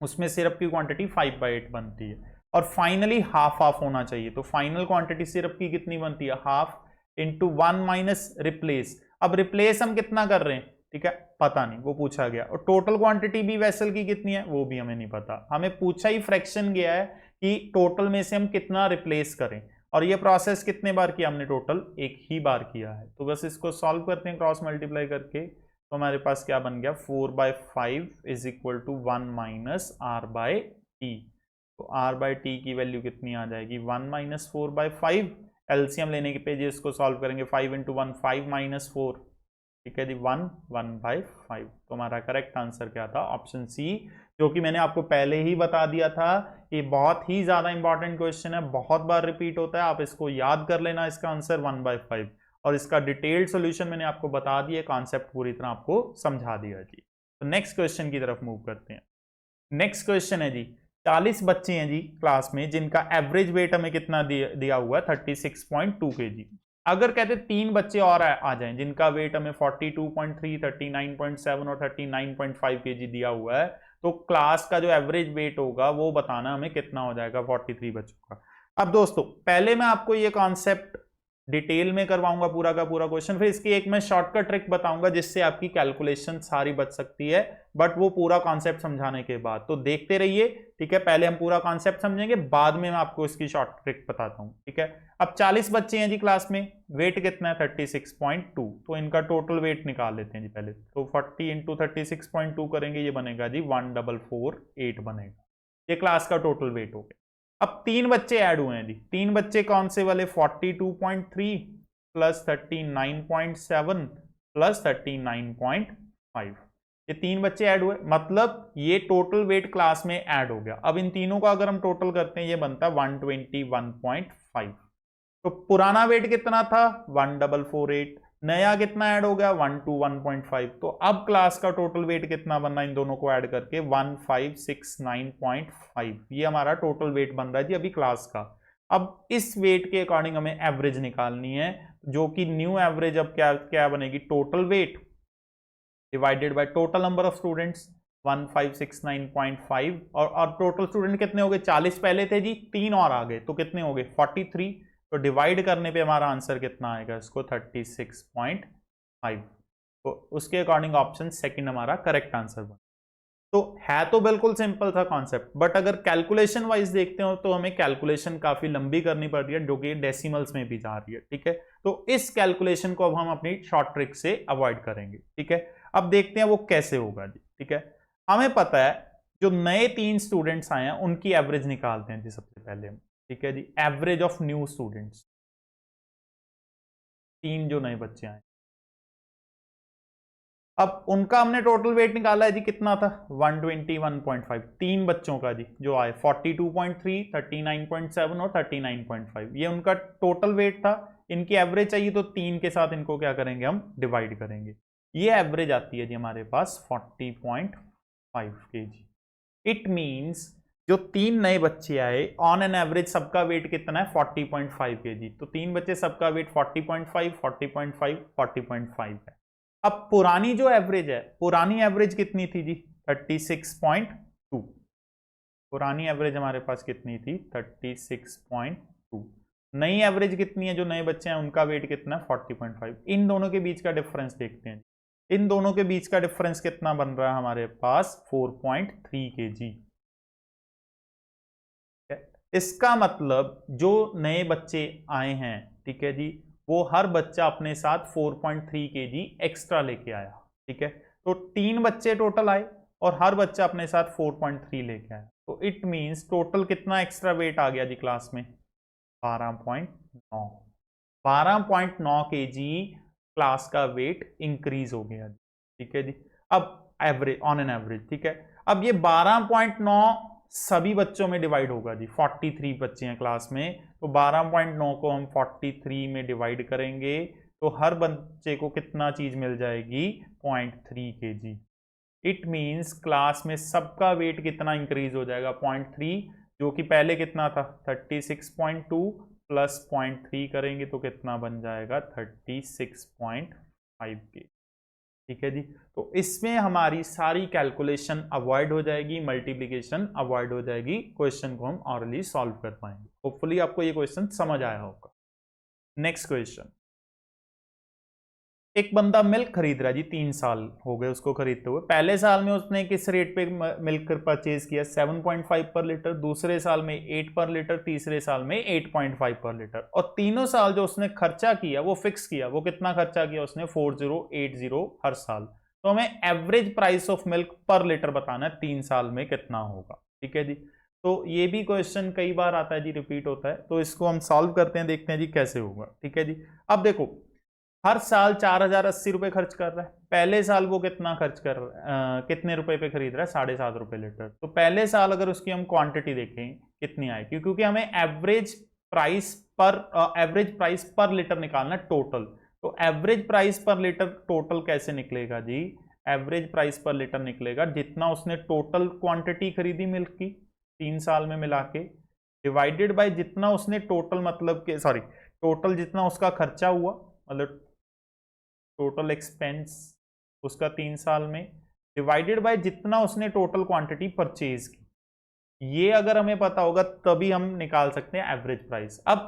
उसमें सिरप की क्वांटिटी 5/8 बनती है, और फाइनली हाफ हाफ होना चाहिए। तो फाइनल क्वांटिटी सिरप की कितनी बनती है, हाफ इंटू 1 माइनस रिप्लेस। अब रिप्लेस हम कितना कर रहे हैं, ठीक है, पता नहीं, वो पूछा गया। और टोटल क्वांटिटी भी वेसल की कितनी है वो भी हमें नहीं पता, हमें पूछा ही फ्रैक्शन गया है कि टोटल में से हम कितना रिप्लेस करें। और ये प्रोसेस कितने बार किया हमने, टोटल एक ही बार किया है। तो बस इसको सॉल्व करते हैं क्रॉस मल्टीप्लाई करके, तो हमारे पास क्या बन गया 4/5 is equal to 1 minus r/t। तो r/t की वैल्यू कितनी आ जाएगी 1 माइनस 4/5। एलसीएम लेने के पेज इसको सॉल्व करेंगे, 5 इंटू 1 5 माइनस 4, ठीक है जी 1/5। तो हमारा करेक्ट आंसर क्या था, ऑप्शन सी, जो कि मैंने आपको पहले ही बता दिया था। ये बहुत ही ज्यादा इंपॉर्टेंट क्वेश्चन है, बहुत बार रिपीट होता है, आप इसको याद कर लेना। इसका आंसर 1/5, और इसका डिटेल्ड सॉल्यूशन मैंने आपको बता दिया, कॉन्सेप्ट पूरी तरह आपको समझा दिया जी। तो नेक्स्ट क्वेश्चन की तरफ मूव करते हैं। नेक्स्ट क्वेश्चन है जी, 40 बच्चे हैं जी क्लास में, जिनका एवरेज वेट हमें कितना दिया हुआ है 36.2 kg। अगर कहते 3 बच्चे और आ जाएं जिनका वेट हमें 42.3, 39.7 और 39.5 kg दिया हुआ है, तो क्लास का जो एवरेज वेट होगा वो बताना हमें कितना हो जाएगा 43 बच्चों का। अब दोस्तों पहले मैं आपको ये कॉन्सेप्ट डिटेल में करवाऊंगा पूरा का पूरा क्वेश्चन, फिर इसकी एक मैं शॉर्टकट ट्रिक बताऊंगा जिससे आपकी कैलकुलेशन सारी बच सकती है, बट वो पूरा कॉन्सेप्ट समझाने के बाद। तो देखते रहिए, ठीक है, पहले हम पूरा कॉन्सेप्ट समझेंगे, बाद में मैं आपको इसकी शॉर्ट ट्रिक बताता हूं, ठीक है। अब 40 बच्चे हैं जी क्लास में, वेट कितना है 36.2, तो इनका टोटल वेट निकाल लेते हैं जी पहले। तो 40 इंटू 36.2 करेंगे, ये बनेगा जी 1448 बनेगा, ये क्लास का टोटल वेट हो गया। अब 3 बच्चे ऐड हुए हैं जी, 3 बच्चे कौन से वाले, 42.3 प्लस 39.7 प्लस 39.5, ये 3 बच्चे ऐड हुए, मतलब ये टोटल वेट क्लास में ऐड हो गया। अब इन तीनों का अगर हम टोटल करते हैं, ये बनता है 121.5। तो पुराना वेट कितना था 1448, नया कितना ऐड हो गया 121.5। तो अब क्लास का टोटल वेट कितना बनना इन दोनों को ऐड करके 1569.5, ये हमारा टोटल वेट बन रहा है जी अभी क्लास का। अब इस वेट के अकॉर्डिंग हमें एवरेज निकालनी है, जो कि न्यू एवरेज अब क्या क्या बनेगी, total weight divided by total number of students 1569.5, और टोटल स्टूडेंट कितने हो गए 40 पहले थे जी, 3 और आ गए तो कितने हो गए 43। तो डिवाइड करने पे हमारा आंसर कितना आएगा इसको 36.5। तो उसके अकॉर्डिंग ऑप्शन सेकंड हमारा करेक्ट आंसर बना। तो है तो बिल्कुल सिंपल था कॉन्सेप्ट, बट अगर कैलकुलेशन वाइज देखते हो तो हमें कैलकुलेशन काफी लंबी करनी पड़ रही है, जो कि डेसिमल्स में भी जा रही है। ठीक है, तो इस कैलकुलेशन को अब हम अपनी शॉर्ट ट्रिक से अवॉइड करेंगे। ठीक है, अब देखते हैं वो कैसे होगा जी। ठीक है, हमें पता है जो नए 3 स्टूडेंट्स आए हैं उनकी एवरेज निकालते हैं जी सबसे पहले हम। ठीक है जी, एवरेज ऑफ न्यू स्टूडेंट्स, 3 जो नए बच्चे आए, अब उनका हमने टोटल वेट निकाला है जी, कितना था 121.5, 3 बच्चों का जी जो आए 42.3, 39.7 और 39.5, ये उनका टोटल वेट था। इनकी एवरेज चाहिए तो 3 के साथ इनको क्या करेंगे हम डिवाइड करेंगे, ये एवरेज आती है जी हमारे पास 40.5 kg। इट मीन्स जो 3 नए बच्चे आए ऑन एन एवरेज सबका वेट कितना है 40.5 kg। तो 3 बच्चे सबका वेट 40.5, 40.5, 40.5 है। अब पुरानी जो एवरेज है, पुरानी एवरेज कितनी थी जी 36.2, पुरानी एवरेज हमारे पास कितनी थी 36.2। नई एवरेज कितनी है, जो नए बच्चे हैं उनका वेट कितना है 40.5। इन दोनों के बीच का डिफरेंस देखते हैं, इन दोनों के बीच का डिफरेंस कितना बन रहा है हमारे पास 4.3 kg। इसका मतलब जो नए बच्चे आए हैं, ठीक है जी, वो हर बच्चा अपने साथ 4.3 kg एक्स्ट्रा लेके आया। ठीक है, तो 3 बच्चे टोटल आए और हर बच्चा अपने साथ 4.3 लेके आया, तो इट मींस टोटल कितना एक्स्ट्रा वेट आ गया जी क्लास में 12.9, 12.9 kg क्लास का वेट इंक्रीज हो गया। ठीक है जी, अब एवरेज ऑन एन एवरेज। ठीक है, अब ये 12.9 सभी बच्चों में डिवाइड होगा जी, 43 बच्चे हैं क्लास में, तो 12.9 को हम 43 में डिवाइड करेंगे तो हर बच्चे को कितना चीज मिल जाएगी 0.3 kg। इट मींस क्लास में सबका वेट कितना इंक्रीज हो जाएगा 0.3, जो कि पहले कितना था 36.2 प्लस 0.3 करेंगे तो कितना बन जाएगा 36.5 kg। ठीक है जी, तो इसमें हमारी सारी कैलकुलेशन अवॉइड हो जाएगी, मल्टीप्लिकेशन अवॉइड हो जाएगी, क्वेश्चन को हम ऑरली सॉल्व कर पाएंगे। होपफुली आपको ये क्वेश्चन समझ आया होगा। नेक्स्ट क्वेश्चन, एक बंदा मिल्क खरीद रहा है जी, 3 साल हो गए उसको खरीदते हुए। पहले साल में उसने किस रेट पे मिल्क परचेज किया 7.5 पर लीटर, दूसरे साल में 8 पर लीटर, तीसरे साल में 8.5 पर लीटर, और तीनों साल जो उसने खर्चा किया वो फिक्स किया, वो कितना खर्चा किया उसने 4080 हर साल। तो हमें एवरेज प्राइस ऑफ मिल्क पर लीटर बताना है 3 साल में कितना होगा। ठीक है जी, तो ये भी क्वेश्चन कई बार आता है जी, रिपीट होता है, तो इसको हम सॉल्व करते हैं, देखते हैं जी कैसे होगा। ठीक है जी, अब देखो हर साल 4080 रुपए खर्च कर रहा है, पहले साल वो कितना खर्च कर रहा है, कितने रुपए पे खरीद रहा है 7.5 रुपए लीटर। तो पहले साल अगर उसकी हम क्वांटिटी देखें कितनी आएगी, क्योंकि हमें एवरेज प्राइस पर लीटर निकालना टोटल। तो एवरेज प्राइस पर लीटर टोटल कैसे निकलेगा जी, एवरेज प्राइस पर लीटर निकलेगा जितना उसने टोटल क्वांटिटी खरीदी मिल्क की 3 साल में मिला के, डिवाइडेड बाय जितना उसने टोटल मतलब के सॉरी टोटल जितना उसका खर्चा हुआ, मतलब टोटल एक्सपेंस उसका 3 साल में, डिवाइडेड बाय जितना उसने टोटल क्वांटिटी परचेज की। ये अगर हमें पता होगा तभी हम निकाल सकते हैं एवरेज प्राइस। अब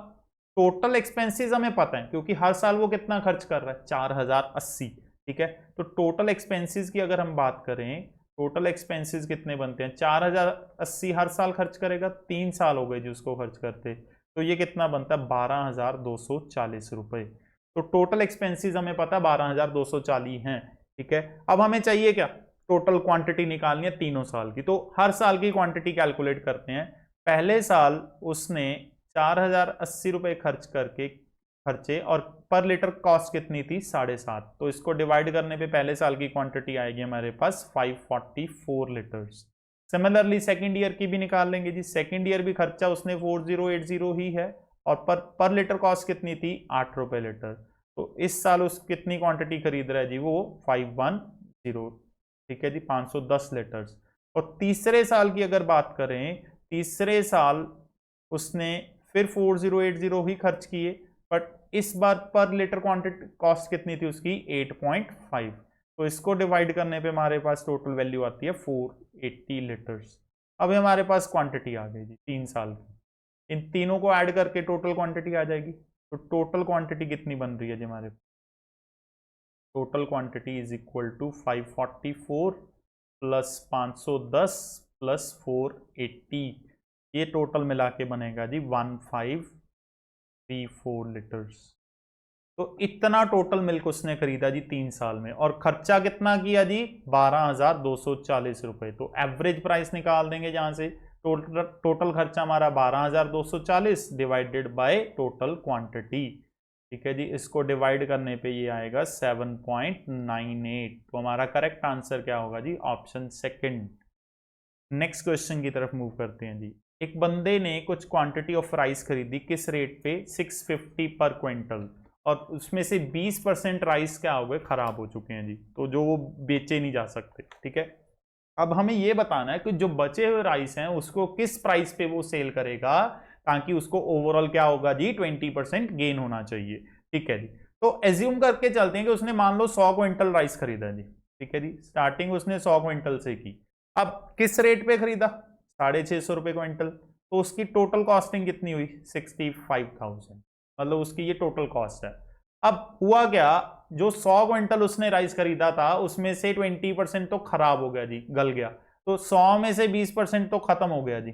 टोटल एक्सपेंसेस हमें पता है क्योंकि हर साल वो कितना खर्च कर रहा है 4080। ठीक है, तो टोटल एक्सपेंसेस की अगर हम बात करें, टोटल एक्सपेंसेस कितने बनते हैं 4080 हर साल खर्च करेगा, 3 साल हो गए जी उसको खर्च करते, तो ये कितना बनता है 12240 रुपए। तो टोटल एक्सपेंसेस हमें पता है 12240 हैं। ठीक है, अब हमें चाहिए क्या टोटल क्वांटिटी निकालनी है तीनों साल की, तो हर साल की क्वांटिटी कैलकुलेट करते हैं। पहले साल उसने 4080 रुपए खर्च करके खर्चे और पर लीटर कॉस्ट कितनी थी 7.5, तो इसको डिवाइड करने पे पहले साल की क्वांटिटी आएगी हमारे पास 544 लीटर्स। सिमिलरली सेकेंड ईयर की भी निकाल लेंगे जी, सेकेंड ईयर भी खर्चा उसने 4080 ही है और पर लीटर कॉस्ट कितनी थी 8 रुपए लीटर। तो इस साल उस कितनी क्वांटिटी खरीद रहा है जी वो 510, ठीक है जी 510 लीटर्स। और तीसरे साल की अगर बात करें, तीसरे साल उसने फिर 4080 ही खर्च किए, बट इस बार पर लीटर क्वांटिटी कॉस्ट कितनी थी उसकी 8.5। तो इसको डिवाइड करने पे हमारे पास टोटल वैल्यू आती है 480 लीटर्स। अब हमारे पास क्वांटिटी आ गई जी 3 साल की, इन तीनों को ऐड करके टोटल क्वांटिटी आ जाएगी। तो टोटल क्वांटिटी कितनी बन रही है जी हमारे, total quantity is equal to 544 plus 510 plus 480, ये टोटल मिला के बनेगा जी 1534 लीटर्स। तो इतना टोटल मिल्क उसने खरीदा जी 3 साल में, और खर्चा कितना किया जी 12,240 रुपए। तो एवरेज प्राइस निकाल देंगे जहां से, टोटल खर्चा हमारा 12,240 डिवाइडेड बाय टोटल क्वांटिटी, ठीक है जी। इसको डिवाइड करने पे ये आएगा 7.98। तो हमारा करेक्ट आंसर क्या होगा जी ऑप्शन सेकंड। नेक्स्ट क्वेश्चन की तरफ मूव करते हैं जी। एक बंदे ने कुछ क्वांटिटी ऑफ राइस खरीदी, किस रेट पे 650 पर क्विंटल, और उसमें से 20% राइस क्या हो गए खराब हो चुके हैं जी, तो जो वो बेचे नहीं जा सकते, ठीक है। अब हमें ये बताना है कि जो बचे हुए राइस हैं उसको किस प्राइस पे वो सेल करेगा, ताकि उसको ओवरऑल क्या होगा जी 20% गेन होना चाहिए, ठीक है जी। तो एज्यूम करके चलते हैं कि उसने मान लो 100 क्विंटल राइस खरीदा जी, ठीक है जी। स्टार्टिंग उसने 100 क्विंटल से की, अब किस रेट पे खरीदा 650 रुपए क्विंटल, तो उसकी टोटल कॉस्टिंग कितनी हुई 65,000, मतलब उसकी ये टोटल कॉस्ट है। अब हुआ क्या, जो 100 क्विंटल उसने राइस खरीदा था उसमें से 20% तो खराब हो गया जी, गल गया, तो 100 में से 20% तो खत्म हो गया जी,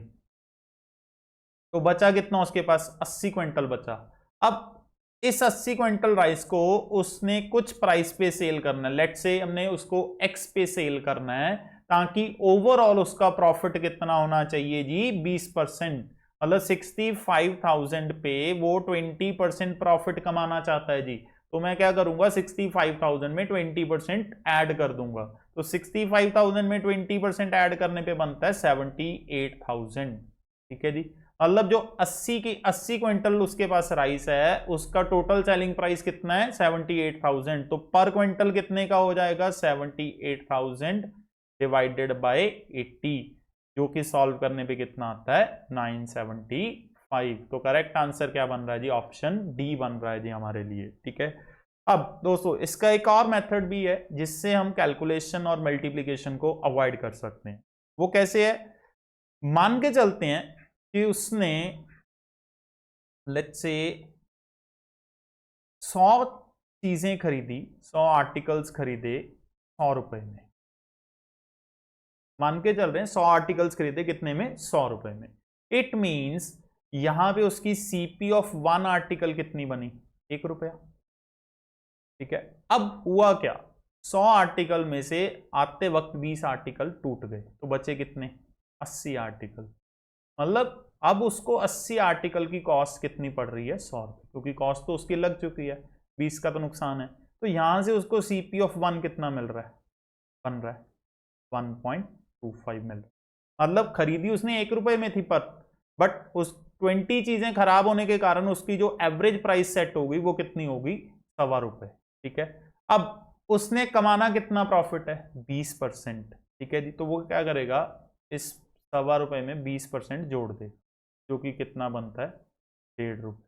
तो बचा कितना उसके पास 80 क्विंटल बचा। अब इस 80 क्विंटल राइस को उसने कुछ प्राइस पे सेल करना है, लेट से हमने उसको एक्स पे सेल करना है, ताकि ओवरऑल उसका प्रॉफिट कितना होना चाहिए जी 20%, मतलब 65,000 पे वो 20% प्रॉफिट कमाना चाहता है जी। तो मैं क्या करूंगा 65,000 में 20% ऐड कर दूंगा, तो 65,000 में 20% ऐड करने पे बनता है 78,000, ठीक है जी। मतलब जो 80 क्विंटल उसके पास राइस है उसका टोटल सेलिंग प्राइस कितना है 78,000, तो पर क्विंटल कितने का हो जाएगा 78,000 डिवाइडेड बाय 80, जो कि सॉल्व करने पे कितना आता है 975। तो करेक्ट आंसर क्या बन रहा है जी ऑप्शन डी बन रहा है जी हमारे लिए, ठीक है। अब दोस्तों इसका एक और मेथड भी है जिससे हम कैलकुलेशन और मल्टीप्लिकेशन को अवॉइड कर सकते हैं। वो कैसे है, मान के चलते हैं कि उसने लेट्स से 100 चीजें खरीदी, 100 आर्टिकल्स खरीदे 100 रुपए में, मान के चल रहे हैं 100 आर्टिकल्स खरीदे कितने में 100 रुपए में। इट मींस यहां पे उसकी सीपी ऑफ 1 आर्टिकल कितनी बनी 1 रुपया, ठीक है। अब हुआ क्या, 100 आर्टिकल में से आते वक्त 20 आर्टिकल टूट गए, तो बचे कितने 80 आर्टिकल, मतलब अब उसको 80 आर्टिकल की कॉस्ट कितनी पड़ रही है 100 रुपए, क्योंकि कॉस्ट तो उसकी लग चुकी है, 20 का तो नुकसान है। तो यहां से उसको सीपी ऑफ 1 कितना मिल रहा है, बन रहा है 1.25 मिल रहा है, मतलब खरीदी उसने 1 रुपए में थी, पर बट उस 20 चीजें खराब होने के कारण उसकी जो एवरेज प्राइस सेट होगी वो कितनी होगी 1.25 रुपए, ठीक है। अब उसने कमाना कितना प्रॉफिट है 20%, ठीक है जी। तो वो क्या करेगा इस 1.25 रुपए में 20% जोड़ दे, जो कि कितना बनता है 1.5 रुपए,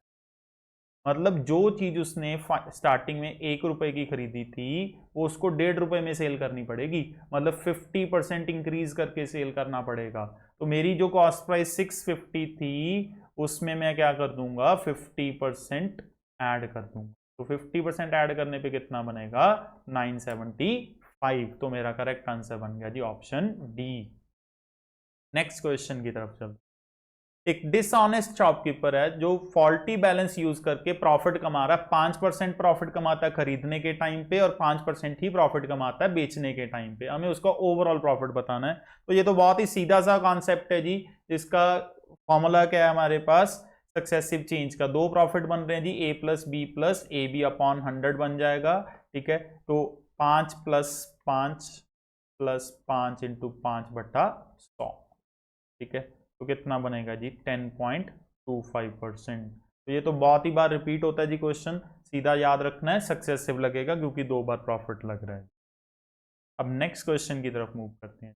मतलब जो चीज उसने स्टार्टिंग में 1 रुपए की खरीदी थी वो उसको 1.5 रुपए में सेल करनी पड़ेगी, मतलब 50% इंक्रीज करके सेल करना पड़ेगा। तो मेरी जो कॉस्ट प्राइस 650 थी उसमें मैं क्या कर दूंगा 50% ऐड कर दूंगा, तो 50% ऐड करने पे कितना बनेगा 975। तो मेरा करेक्ट आंसर बन गया जी ऑप्शन डी। नेक्स्ट क्वेश्चन की तरफ चलते, एक डिसऑनेस्ट शॉपकीपर है जो फॉल्टी बैलेंस यूज करके प्रॉफिट कमा रहा है, 5% प्रॉफिट कमाता है खरीदने के टाइम पे और 5% ही प्रॉफिट कमाता है बेचने के टाइम पे, हमें उसका ओवरऑल प्रॉफिट बताना है। तो ये तो बहुत ही सीधा सा कॉन्सेप्ट है जी, जिसका फॉर्मूला क्या है हमारे पास सक्सेसिव चेंज का, दो प्रॉफिट बन रहे हैं जी ए प्लस ए बी अपॉन 100 बन जाएगा, ठीक है। तो 5 प्लस 5 इंटू 5/100, ठीक है। तो कितना बनेगा जी 10.25%। तो ये तो बहुत ही बार रिपीट होता है जी क्वेश्चन, सीधा याद रखना है, सक्सेसिव लगेगा क्योंकि 2 बार प्रॉफिट लग रहा है। अब नेक्स्ट क्वेश्चन की तरफ मूव करते हैं।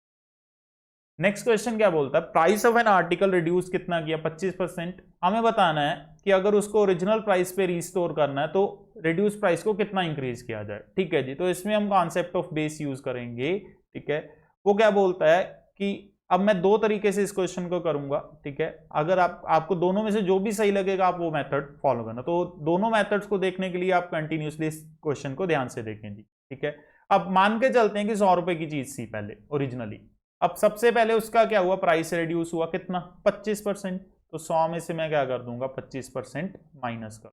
नेक्स्ट क्वेश्चन क्या बोलता है, price of an article reduce कितना किया, 25%। हमें बताना है कि अगर उसको ओरिजिनल प्राइस पे रिस्टोर करना है तो रिड्यूस प्राइस को कितना इंक्रीज किया जाए। ठीक है जी, तो इसमें हम कॉन्सेप्ट ऑफ बेस यूज करेंगे। ठीक है, वो क्या बोलता है कि अब मैं 2 तरीके से इस क्वेश्चन को करूंगा। ठीक है, अगर आपको दोनों में से जो भी सही लगेगा आप वो मेथड फॉलो करना। तो दोनों मेथड्स को देखने के लिए आप कंटिन्यूसली इस क्वेश्चन को ध्यान से देखें जी। ठीक है, अब मान के चलते हैं कि 100 रुपए की चीज थी पहले ओरिजिनली। अब सबसे पहले उसका क्या हुआ, प्राइस रिड्यूस हुआ कितना, 25%। तो 100 में से मैं क्या कर दूंगा, 25% माइनस कर।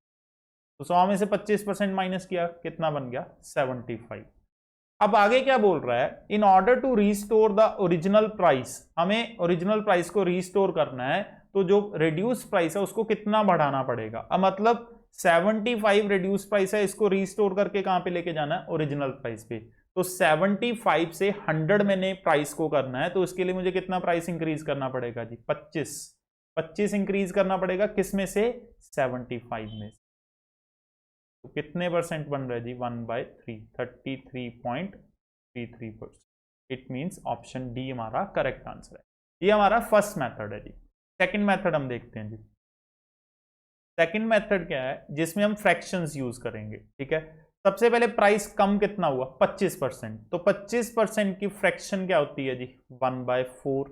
तो 100 में से 25% माइनस किया, कितना बन गया, 75। अब आगे क्या बोल रहा है, in order to restore the original price, हमें ओरिजिनल प्राइस को रिस्टोर करना है तो जो रिड्यूस प्राइस है उसको कितना बढ़ाना पड़ेगा। अब मतलब 75 रिड्यूस प्राइस है, इसको रिस्टोर करके कहां पे लेके जाना है, ओरिजिनल प्राइस पे। तो 75 से 100 मैंने प्राइस को करना है, तो उसके लिए मुझे कितना प्राइस इंक्रीज करना पड़ेगा जी, 25 इंक्रीज करना पड़ेगा, किसमें से, 75 में से। तो कितने परसेंट बन रहा है जी, 1/3, 33.33%। इट मींस ऑप्शन डी हमारा करेक्ट आंसर है। ये हमारा फर्स्ट मेथड है जी। सेकंड मेथड हम देखते हैं जी। सेकंड मेथड क्या है, जिसमें हम फ्रैक्शंस यूज करेंगे। ठीक है, सबसे पहले प्राइस कम कितना हुआ, 25%। तो 25% की फ्रैक्शन क्या होती है जी, 1/4।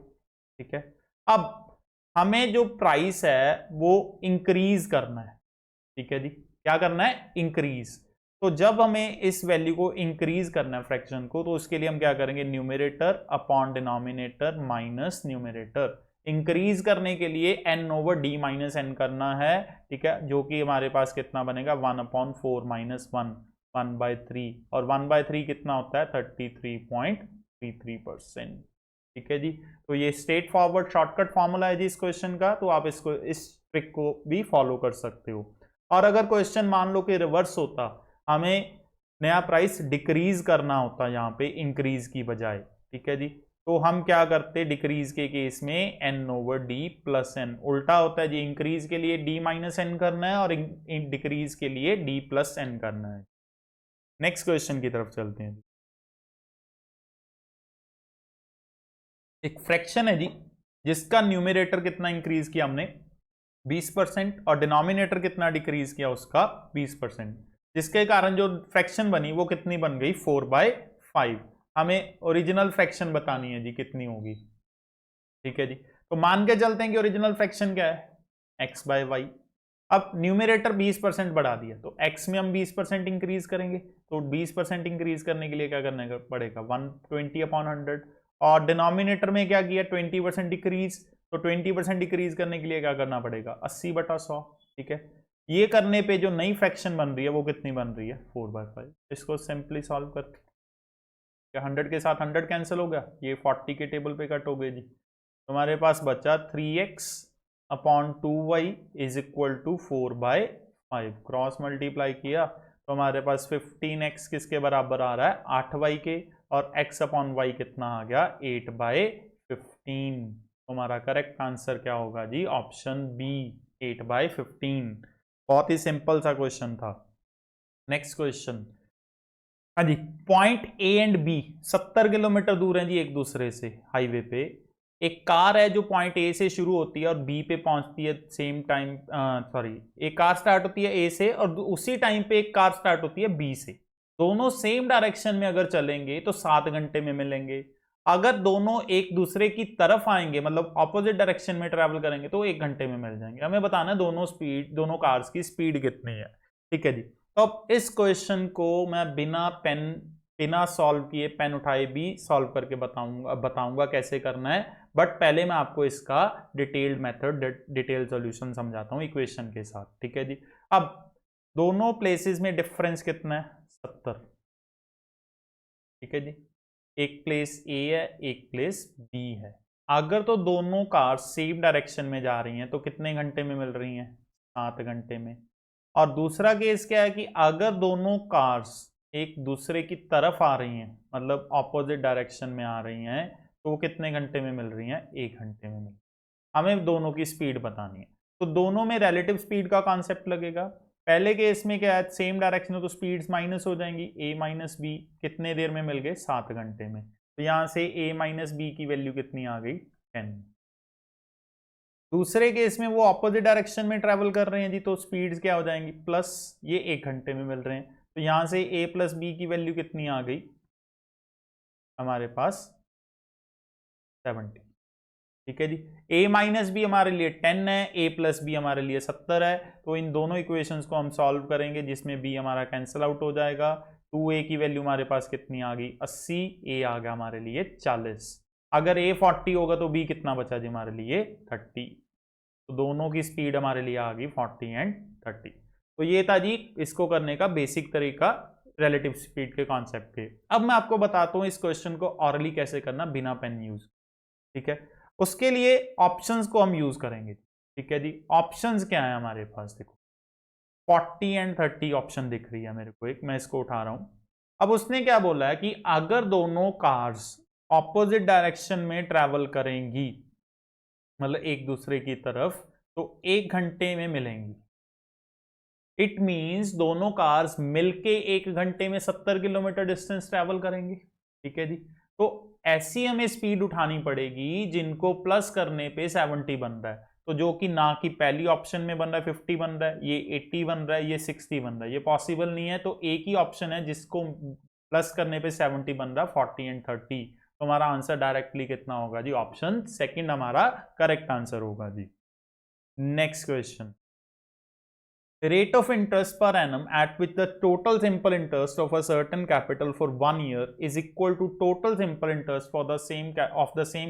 ठीक है, अब हमें जो प्राइस है वो इंक्रीज करना है। ठीक है जी, क्या करना है, इंक्रीज। तो जब हमें इस वैल्यू को इंक्रीज करना है फ्रैक्शन को, तो उसके लिए हम क्या करेंगे, numerator upon denominator minus numerator. Increase करने के लिए n/d माइनस n करना है। ठीक है, जो कि हमारे पास कितना बनेगा, 1/4 माइनस 1, 1/3। और 1/3 कितना होता है, 33.33%। ठीक है जी, तो ये स्ट्रेट फॉरवर्ड शॉर्टकट फॉर्मूला है जी इस क्वेश्चन का, तो आप इसको, इस ट्रिक को भी फॉलो कर सकते हो। और अगर क्वेश्चन मान लो कि रिवर्स होता, हमें नया प्राइस डिक्रीज करना होता यहाँ पे इंक्रीज की बजाय। ठीक है जी, तो हम क्या करते, डिक्रीज के केस में n/d प्लस n, उल्टा होता है जी, इंक्रीज के लिए d माइनस n करना है और डिक्रीज के लिए d प्लस n करना है। नेक्स्ट क्वेश्चन की तरफ चलते हैं। एक फ्रैक्शन है जी, जिसका न्यूमरेटर कितना इंक्रीज किया हमने, 20%, और डिनोमिनेटर कितना डिक्रीज किया उसका, 20%, जिसके कारण जो फ्रैक्शन बनी वो कितनी बन गई, 4/5। हमें ओरिजिनल फ्रैक्शन बतानी है जी कितनी होगी। ठीक है जी, तो मान के चलते हैं कि ओरिजिनल फ्रैक्शन क्या है, x/y। अब न्यूमरेटर 20% बढ़ा दिया, तो x में हम 20% इंक्रीज करेंगे। तो 20% इंक्रीज करने के लिए क्या करना पड़ेगा, 120/100। और डिनोमिनेटर में क्या किया, 20% डिक्रीज। तो 20% डिक्रीज करने के लिए क्या करना पड़ेगा, 80/100। ठीक है, ये करने पे जो नई फ्रैक्शन बन रही है वो कितनी बन रही है, 4/5। इसको सिंपली सॉल्व करके, 100 के साथ 100 कैंसिल हो गया, ये 40 के टेबल पे कट हो गए जी। तुम्हारे पास बचा 3x/2y is equal to 4/5। Cross multiply किया तो हमारे पास 15x किसके बराबर आ रहा है, 8y के, और x/y कितना आ गया, 8/15। हमारा करेक्ट आंसर क्या होगा जी, ऑप्शन बी, 8/15। बहुत ही सिंपल सा क्वेश्चन था। नेक्स्ट क्वेश्चन, हाँ जी, point A and B 70 kilometre दूर है जी एक दूसरे से हाईवे पे। एक कार है जो पॉइंट ए से शुरू होती है और बी पे पहुंचती है सेम टाइम, सॉरी, एक कार स्टार्ट होती है ए से और उसी टाइम पे एक कार स्टार्ट होती है बी से। दोनों सेम डायरेक्शन में अगर चलेंगे तो 7 घंटे में मिलेंगे। अगर दोनों एक दूसरे की तरफ आएंगे, मतलब ऑपोजिट डायरेक्शन में ट्रेवल करेंगे, तो 1 घंटे में मिल जाएंगे। हमें बताना है दोनों कार्स की स्पीड कितनी है। ठीक है जी, तो अब इस क्वेश्चन को मैं बिना सॉल्व किए, पेन उठाए भी सॉल्व करके बताऊंगा कैसे करना है। बट पहले मैं आपको इसका डिटेल्ड मेथड, डिटेल सॉल्यूशन समझाता हूं इक्वेशन के साथ। ठीक है जी, अब दोनों प्लेसेस में डिफरेंस कितना है, 70। ठीक है जी, एक प्लेस ए है, एक प्लेस बी है। अगर तो दोनों कार सेम डायरेक्शन में जा रही हैं तो कितने घंटे में मिल रही हैं, 7 घंटे में। और दूसरा केस क्या है कि अगर दोनों कार्स एक दूसरे की तरफ आ रही हैं, मतलब ऑपोजिट डायरेक्शन में आ रही हैं, तो वो कितने घंटे में मिल रही हैं, 1 घंटे में मिल। हमें दोनों की स्पीड बतानी है। तो दोनों में रिलेटिव स्पीड का कॉन्सेप्ट लगेगा। पहले केस में क्या है, सेम डायरेक्शन है तो स्पीड्स माइनस हो जाएंगी, a माइनस बी कितने देर में मिल गए, 7 घंटे में। तो यहां से a माइनस बी की वैल्यू कितनी आ गई, 10। दूसरे केस में वो ऑपोजिट डायरेक्शन में ट्रेवल कर रहे हैं जी, तो स्पीड्स क्या हो जाएंगी, प्लस ये 1 घंटे में मिल रहे हैं, तो यहां से a प्लस बी की वैल्यू कितनी आ गई हमारे पास, 70। ठीक है जी, a माइनस बी हमारे लिए 10 है, a प्लस बी हमारे लिए 70 है। तो इन दोनों इक्वेशंस को हम सॉल्व करेंगे, जिसमें b हमारा कैंसिल आउट हो जाएगा। 2a की वैल्यू हमारे पास कितनी आ गई, 80, a आ गया हमारे लिए 40। अगर a 40 होगा तो b कितना बचा जी हमारे लिए, 30। तो दोनों की स्पीड हमारे लिए आ गई 40 एंड 30। तो ये था जी इसको करने का बेसिक तरीका रिलेटिव स्पीड के कॉन्सेप्ट के। अब मैं आपको बताता हूं इस क्वेश्चन को ऑरली कैसे करना बिना पेन यूज। ठीक है, उसके लिए ऑप्शंस को हम यूज करेंगे। ठीक है जी, ऑप्शंस क्या है हमारे पास, देखो 40 एंड 30 ऑप्शन दिख रही है मेरे को एक, मैं इसको उठा रहा हूं। अब उसने क्या बोला है कि अगर दोनों कार्स ऑपोजिट डायरेक्शन में ट्रैवल करेंगी, मतलब एक दूसरे की तरफ, तो 1 घंटे में मिलेंगी। इट मींस दोनों कार्स मिलके 1 घंटे में 70 किलोमीटर डिस्टेंस ट्रैवल करेंगी। ठीक है जी, तो ऐसी हमें स्पीड उठानी पड़ेगी जिनको प्लस करने पे 70 बन रहा है। तो जो कि ना कि पहली ऑप्शन में बन रहा है 50 बन रहा है, ये 80 बन रहा है, ये 60 बन रहा है, ये पॉसिबल नहीं है। तो एक ही ऑप्शन है जिसको प्लस करने पे 70 बन रहा है, 40 एंड 30। तो हमारा आंसर डायरेक्टली कितना होगा जी, ऑप्शन सेकंड हमारा करेक्ट आंसर होगा जी। Next question, rate of interest per annum at which the total simple interest of a certain capital for 1 year is equal to total simple interest for the same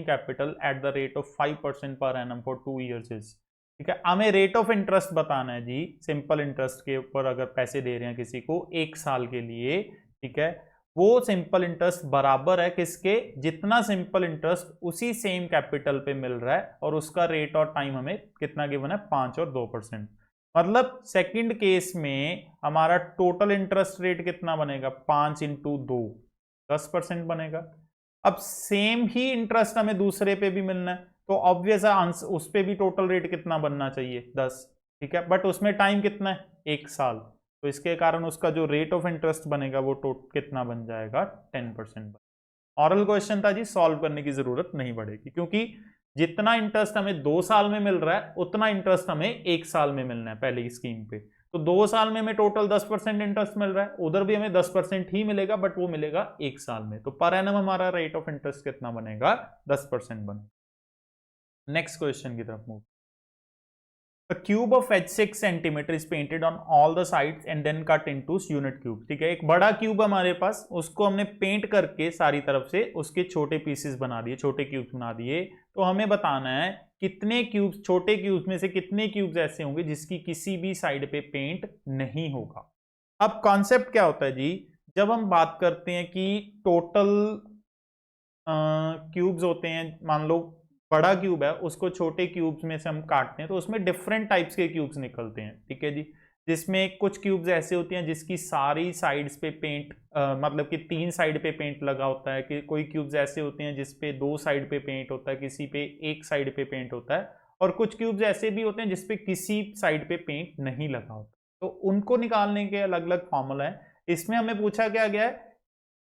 capital at the rate of 5% per annum for 2 years is। ठीक है, हमें rate of interest बताना है जी, simple interest के ऊपर अगर पैसे दे रहे हैं किसी को 1 साल के लिए। ठीक है, वो सिंपल इंटरेस्ट बराबर है किसके, जितना सिंपल इंटरेस्ट उसी सेम कैपिटल पे मिल रहा है, और उसका रेट और टाइम हमें कितना गिवन है, 5 और 2%। मतलब सेकंड केस में हमारा टोटल इंटरेस्ट रेट कितना बनेगा, 5 इंटू 2, 10% बनेगा। अब सेम ही इंटरेस्ट हमें दूसरे पे भी मिलना है, तो ऑब्वियस आंसर उस पे भी टोटल रेट कितना बनना चाहिए, 10। ठीक है, बट उसमें टाइम कितना है, 1 साल। तो इसके कारण उसका जो रेट ऑफ इंटरेस्ट बनेगा वो कितना बन जाएगा, 10%। ऑरल क्वेश्चन था जी, सॉल्व करने की जरूरत नहीं पड़ेगी, क्योंकि जितना इंटरेस्ट हमें 2 साल में मिल रहा है उतना इंटरेस्ट हमें 1 साल में मिलना है पहले स्कीम पे। तो 2 साल में हमें टोटल 10% इंटरेस्ट मिल रहा है, उधर भी हमें 10% ही मिलेगा, बट वो मिलेगा 1 साल में। तो पर एनम हमारा रेट ऑफ इंटरेस्ट कितना बनेगा, 10% बनेगा। नेक्स्ट क्वेश्चन की तरफ move. A cube of h 6 centimeter is painted on all the sides and then cut into unit cube। ठीक है, एक बड़ा क्यूब हमारे पास, उसको हमने पेंट करके सारी तरफ से उसके छोटे पीसेस बना दिए, छोटे क्यूब्स बना दिए। तो हमें बताना है कितने क्यूब्स, छोटे क्यूब्स में से कितने क्यूब्स ऐसे होंगे जिसकी किसी भी साइड पे पेंट नहीं होगा। अब कॉन्सेप्ट क्या होता है जी, जब हम बात करते हैं कि टोटल क्यूब्स होते हैं, मान लो बड़ा क्यूब है उसको छोटे क्यूब्स में से हम काटते हैं, तो उसमें डिफरेंट टाइप्स के क्यूब्स निकलते हैं। ठीक है जी, जिसमें कुछ क्यूब्स ऐसे होती हैं जिसकी सारी साइड्स पे पेंट मतलब कि 3 साइड पे पेंट लगा होता है, कि कोई क्यूब्स ऐसे होते हैं जिसपे 2 साइड पे पेंट होता है, किसी पे 1 साइड पे पेंट होता है, और कुछ क्यूब्स ऐसे भी होते हैं जिसपे किसी साइड पे पेंट नहीं लगा होता। तो उनको निकालने के अलग अलग फॉर्मूला है। इसमें हमें पूछा क्या गया है,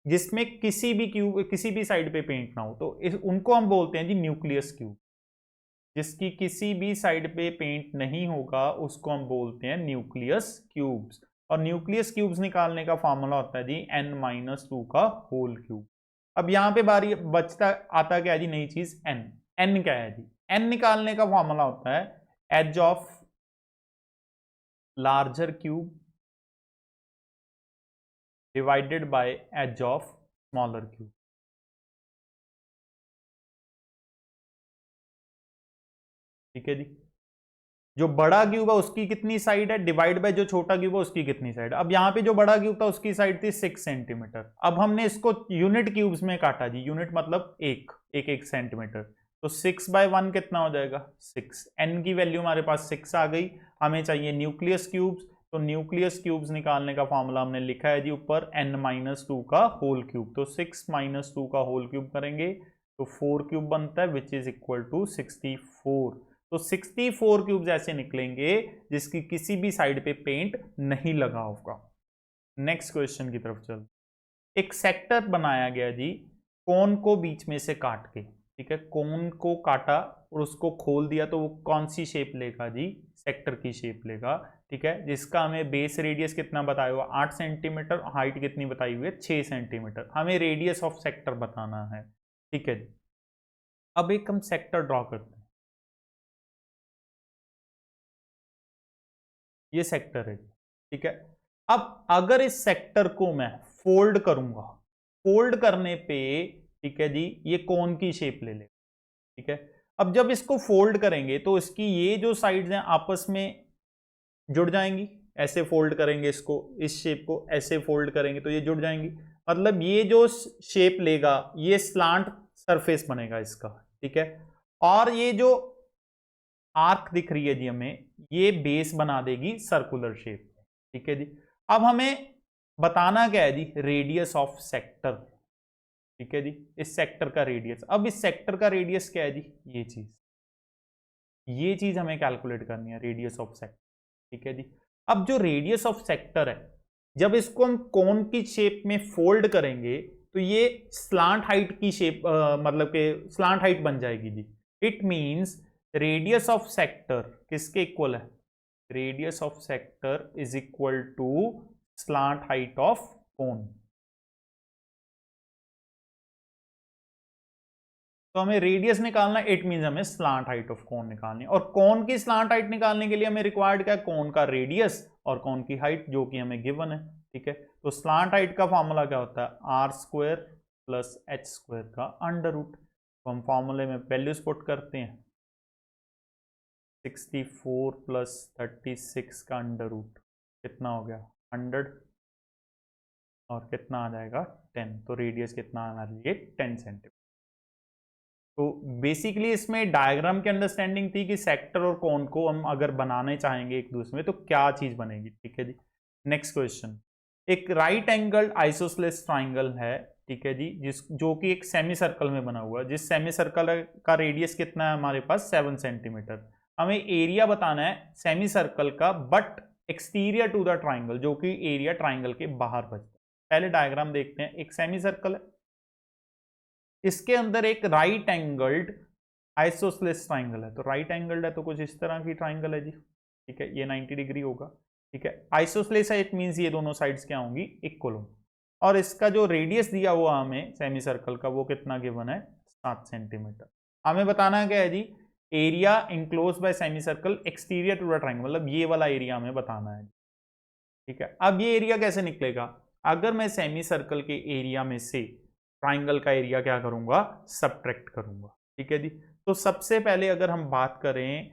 जिसमें किसी भी क्यूब, किसी भी साइड पे पेंट ना हो, तो उनको हम बोलते हैं जी न्यूक्लियस क्यूब। जिसकी किसी भी साइड पे पेंट नहीं होगा उसको हम बोलते हैं न्यूक्लियस क्यूब्स। और न्यूक्लियस क्यूब्स निकालने का फॉर्मूला होता है जी n-2 का होल क्यूब। अब यहां पे बारी बचता आता क्या है जी, नई चीज n क्या है जी, n निकालने का फॉर्मूला होता है edge of larger cube divided by edge of smaller cube. ठीक है जी, जो बड़ा क्यूब है उसकी कितनी साइड है, डिवाइड बाय जो छोटा क्यूब है उसकी कितनी साइड। अब यहाँ पे जो बड़ा क्यूब था उसकी साइड थी 6 सेंटीमीटर। अब हमने इसको यूनिट क्यूब्स में काटा जी, यूनिट मतलब एक सेंटीमीटर। तो 6/1 कितना हो जाएगा, 6। n की वैल्यू हमारे पास 6 आ गई। हमें चाहिए न्यूक्लियस क्यूब्स, तो न्यूक्लियस क्यूब्स निकालने का फॉर्मूला हमने लिखा है जी ऊपर n-2 का होल क्यूब। तो 6-2 का होल क्यूब करेंगे तो 4 क्यूब बनता है, विच इज इक्वल टू 64। तो 64 क्यूब्स ऐसे निकलेंगे जिसकी किसी भी साइड पे पेंट नहीं लगा होगा। नेक्स्ट क्वेश्चन की तरफ चल। एक सेक्टर बनाया गया जी, कोन को बीच में से काट के, ठीक है, कोन को काटा और उसको खोल दिया तो वो कौन सी शेप लेगा जी, सेक्टर की शेप लेगा, ठीक है, जिसका हमें बेस रेडियस कितना बताया हुआ 8 सेंटीमीटर, हाइट कितनी बताई हुई है 6 सेंटीमीटर, हमें रेडियस ऑफ सेक्टर बताना है, ठीक है जी। अब एक हम सेक्टर ड्रॉ करते हैं, ये सेक्टर है, ठीक है। अब अगर इस सेक्टर को मैं फोल्ड करूंगा, फोल्ड करने पे, ठीक है जी, ये कोन की शेप ले ले, ठीक है। अब जब इसको फोल्ड करेंगे तो इसकी ये जो साइड्स हैं आपस में जुड़ जाएंगी, ऐसे फोल्ड करेंगे इसको, इस शेप को ऐसे फोल्ड करेंगे तो ये जुड़ जाएंगी, मतलब ये जो शेप लेगा ये स्लांट सरफेस बनेगा इसका, ठीक है। और ये जो आर्क दिख रही है जी हमें, ये बेस बना देगी सर्कुलर शेप, ठीक है जी। अब हमें बताना क्या है जी, रेडियस ऑफ सेक्टर, ठीक है जी, इस सेक्टर का रेडियस। अब इस सेक्टर का रेडियस क्या है जी, ये चीज हमें कैलकुलेट करनी है, रेडियस ऑफ सेक्टर, ठीक है जी। अब जो रेडियस ऑफ सेक्टर है, जब इसको हम कोन की शेप में फोल्ड करेंगे तो ये स्लांट हाइट की शेप, मतलब के स्लांट हाइट बन जाएगी जी। It means radius of sector किसके इक्वल है, radius of sector is equal to slant height of cone. तो हमें रेडियस निकालना, इट मींस हमें स्लांट हाइट ऑफ कोन निकालनी, और कोन की स्लांट हाइट निकालने के लिए हमें रिक्वायर्ड क्या है, कोन का रेडियस और कोन की हाइट, जो कि हमें गिवन है, ठीक है। तो स्लांट हाइट का फॉर्मूला क्या होता है, R square plus H square का अंडर रूट। तो हम फॉर्मूले में वैल्यूज पुट करते हैं, 64 प्लस 36 का अंडर रूट कितना हो गया 100, और कितना आ जाएगा 10, तो रेडियस कितना आना चाहिए 10 सेंटीमीटर। तो बेसिकली इसमें डायग्राम की अंडरस्टैंडिंग थी कि सेक्टर और कोन को हम अगर बनाने चाहेंगे एक दूसरे में तो क्या चीज बनेगी, ठीक है जी। नेक्स्ट क्वेश्चन, एक राइट एंगल आइसोसेलेस ट्राइंगल है, ठीक है जी, जो कि एक सेमी सर्कल में बना हुआ है, जिस सेमी सर्कल का रेडियस कितना है हमारे पास 7 सेंटीमीटर। हमें एरिया बताना है सेमी सर्कल का, but exterior to the triangle, जो कि एरिया ट्राइंगल के बाहर बचता है। पहले डायग्राम देखते हैं, एक सेमी सर्कल है, इसके अंदर एक राइट एंगल्ड आइसोसेलेस ट्राइंगल है, तो राइट एंगल्ड है तो कुछ इस तरह की ट्राइंगल है जी, ठीक है, ये 90 डिग्री होगा, ठीक है। आइसोसेलेस है, इट मींस ये दोनों साइड्स क्या होंगी, इक्वल होंगी, और इसका जो रेडियस दिया हुआ हमें सेमी सर्कल का वो कितना गिवन है 7 सेंटीमीटर। हमें बताना क्या है जी, area enclose by semi circle exterior to the triangle, मतलब ये वाला एरिया हमें बताना है, ठीक है। अब ये एरिया कैसे निकलेगा, अगर मैं सेमी सर्कल के एरिया में से ट्राइंगल का एरिया क्या करूंगा, सब्ट्रैक्ट करूंगा, ठीक है जी। तो सबसे पहले अगर हम बात करें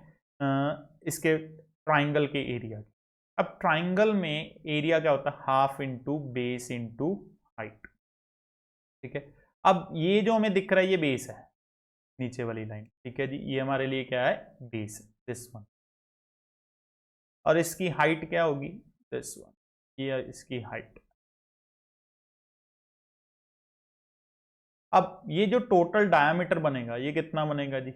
इसके ट्राइंगल के एरिया की, अब ट्राइंगल में एरिया क्या होता है, half into base into height, ठीक है। अब ये जो हमें दिख रहा है ये बेस है, नीचे वाली लाइन, ठीक है जी, ये हमारे लिए क्या है, बेस, दिस वन, और इसकी हाइट क्या होगी, दिस वन, ये इसकी हाइट। अब ये जो टोटल डायामीटर बनेगा ये कितना बनेगा जी,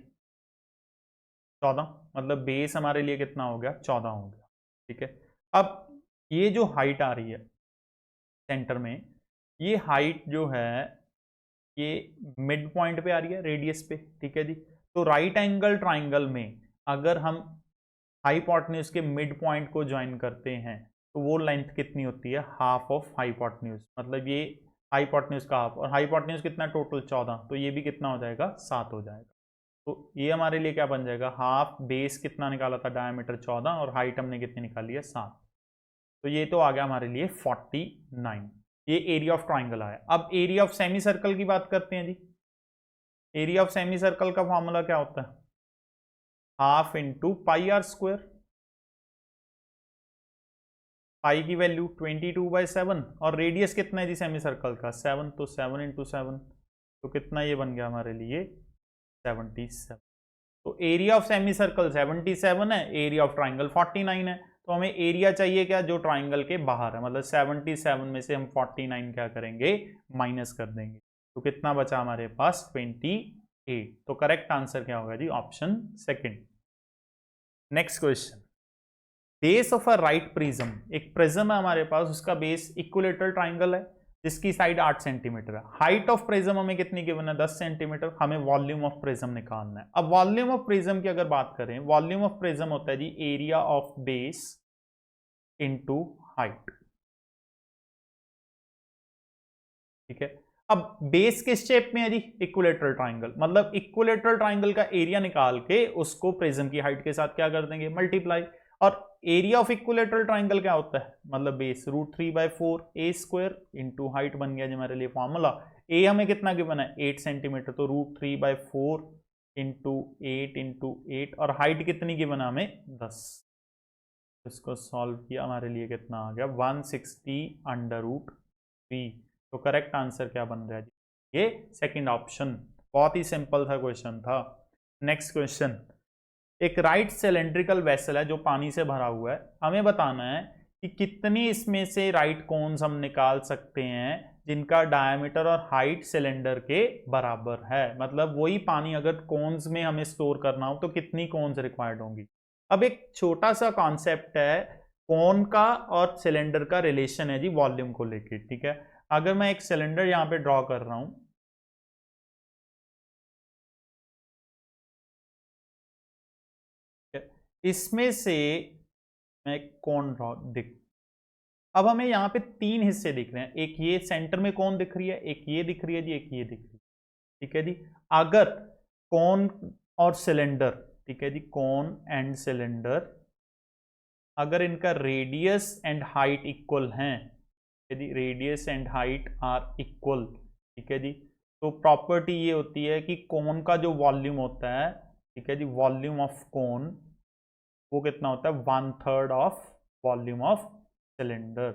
14, मतलब बेस हमारे लिए कितना हो गया 14 हो गया, ठीक है। अब ये जो हाइट आ रही है सेंटर में, ये हाइट जो है ये मिड पॉइंट पे आ रही है रेडियस पे, ठीक है जी। तो राइट एंगल ट्राइंगल में अगर हम हाइपोटेन्यूज के मिड पॉइंट को ज्वाइन करते हैं तो वो लेंथ कितनी होती है, हाफ ऑफ हाइपोटेन्यूज, मतलब ये हाइपोटेन्यूज का हाफ, और हाइपोटेन्यूज कितना टोटल 14, तो ये भी कितना हो जाएगा 7 हो जाएगा। तो ये हमारे लिए क्या बन जाएगा, हाफ बेस कितना निकाला था डायमीटर 14 और हाइट हमने कितनी निकाली है 7, तो ये तो आ गया हमारे लिए 49। ये एरिया ऑफ ट्राइंगल आया। अब एरिया ऑफ सेमी सर्कल की बात करते हैं जी। एरिया ऑफ सेमी सर्कल का फॉर्मूला क्या होता है, half into pi r square, pi की वैल्यू 22/7, और रेडियस कितना है जी सेमी सर्कल का 7, तो 7 इंटू 7, तो कितना ये बन गया हमारे लिए 77। तो एरिया ऑफ सेमी सर्कल 77 है, एरिया ऑफ ट्राइंगल 49 है, तो हमें एरिया चाहिए क्या, जो ट्राइंगल के बाहर है, मतलब 77 में से हम 49 क्या करेंगे, माइनस कर देंगे, तो कितना बचा हमारे पास 28। तो करेक्ट आंसर क्या होगा जी, option second. Next question, base of a right prism, एक प्रिज्म है हमारे पास, उसका बेस इक्विलेटरल ट्राइंगल है जिसकी साइड 8 सेंटीमीटर है। हाइट ऑफ प्रिज्म हमें कितनी गिवन है, 10 सेंटीमीटर। हमें वॉल्यूम ऑफ प्रिज्म निकालना है। अब वॉल्यूम ऑफ प्रिज्म की अगर बात करें, वॉल्यूम ऑफ प्रिज्म होता है जी area of base into height, ठीक है। अब बेस किस शेप में है जी, इक्विलेटरल ट्राइंगल, मतलब इक्विलेटरल ट्राइंगल का एरिया निकाल के उसको प्रिज्म की हाइट के साथ क्या कर देंगे, मल्टीप्लाई। और एरिया ऑफ इक्विलेटरल ट्राइंगल क्या होता है, मतलब बेस √3/4 ए स्क्वायर इंटू हाइट बन गया जी हमारे लिए फॉर्मूला। ए हमें कितना गिवन है, 8 सेंटीमीटर, तो √3/4 इंटू 8 और हाइट कितनी गिवन है हमें, 10। इसको सॉल्व किया, हमारे लिए कितना आ गया, 160√3। तो करेक्ट आंसर क्या बन रहा है जी, ये सेकंड ऑप्शन। बहुत ही सिंपल सा क्वेश्चन था। नेक्स्ट क्वेश्चन, एक राइट सिलेंड्रिकल वेसल है जो पानी से भरा हुआ है। हमें बताना है कि कितनी इसमें से राइट कोन्स हम निकाल सकते हैं जिनका डायमीटर और हाइट सिलेंडर के बराबर है। मतलब वही पानी अगर कोन्स में हमें स्टोर करना हो तो कितनी कोन्स रिक्वायर्ड होंगी। अब एक छोटा सा कॉन्सेप्ट है, कोन का और सिलेंडर का रिलेशन है जी वॉल्यूम को लेके, ठीक है। अगर मैं एक सिलेंडर यहां पे ड्रॉ कर रहा हूं, इसमें से मैं एक कोन ड्रॉ दिख, अब हमें यहां पे 3 हिस्से दिख रहे हैं, एक ये सेंटर में कोन दिख रही है, एक ये दिख रही है जी, एक ये दिख रही है, ठीक है जी। अगर कोन और सिलेंडर, ठीक है जी, कोन एंड सिलेंडर अगर इनका रेडियस एंड हाइट इक्वल हैं, यदि radius and height are equal, ठीक है जी, तो प्रॉपर्टी ये होती है कि कोन का जो वॉल्यूम होता है, ठीक है जी, वॉल्यूम ऑफ कोन वो कितना होता है, 1/3 ऑफ वॉल्यूम ऑफ सिलेंडर।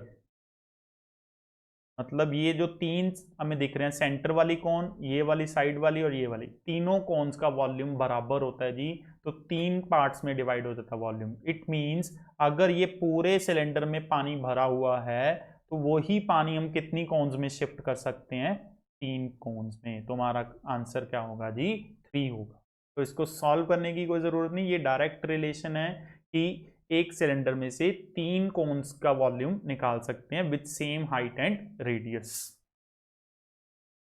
मतलब ये जो 3 हमें दिख रहे हैं, सेंटर वाली कोन, ये वाली साइड वाली और ये वाली, तीनों कोन्स का वॉल्यूम बराबर होता है जी, तो 3 पार्ट्स में डिवाइड हो जाता है वॉल्यूम। इट मींस अगर ये पूरे सिलेंडर में पानी भरा हुआ है तो वही पानी हम कितनी कोन्स में शिफ्ट कर सकते हैं, 3 कोन्स में। तो हमारा आंसर क्या होगा जी, 3 होगा। तो इसको सॉल्व करने की कोई जरूरत नहीं, ये डायरेक्ट रिलेशन है कि एक सिलेंडर में से 3 कोन्स का वॉल्यूम निकाल सकते हैं with same height and radius.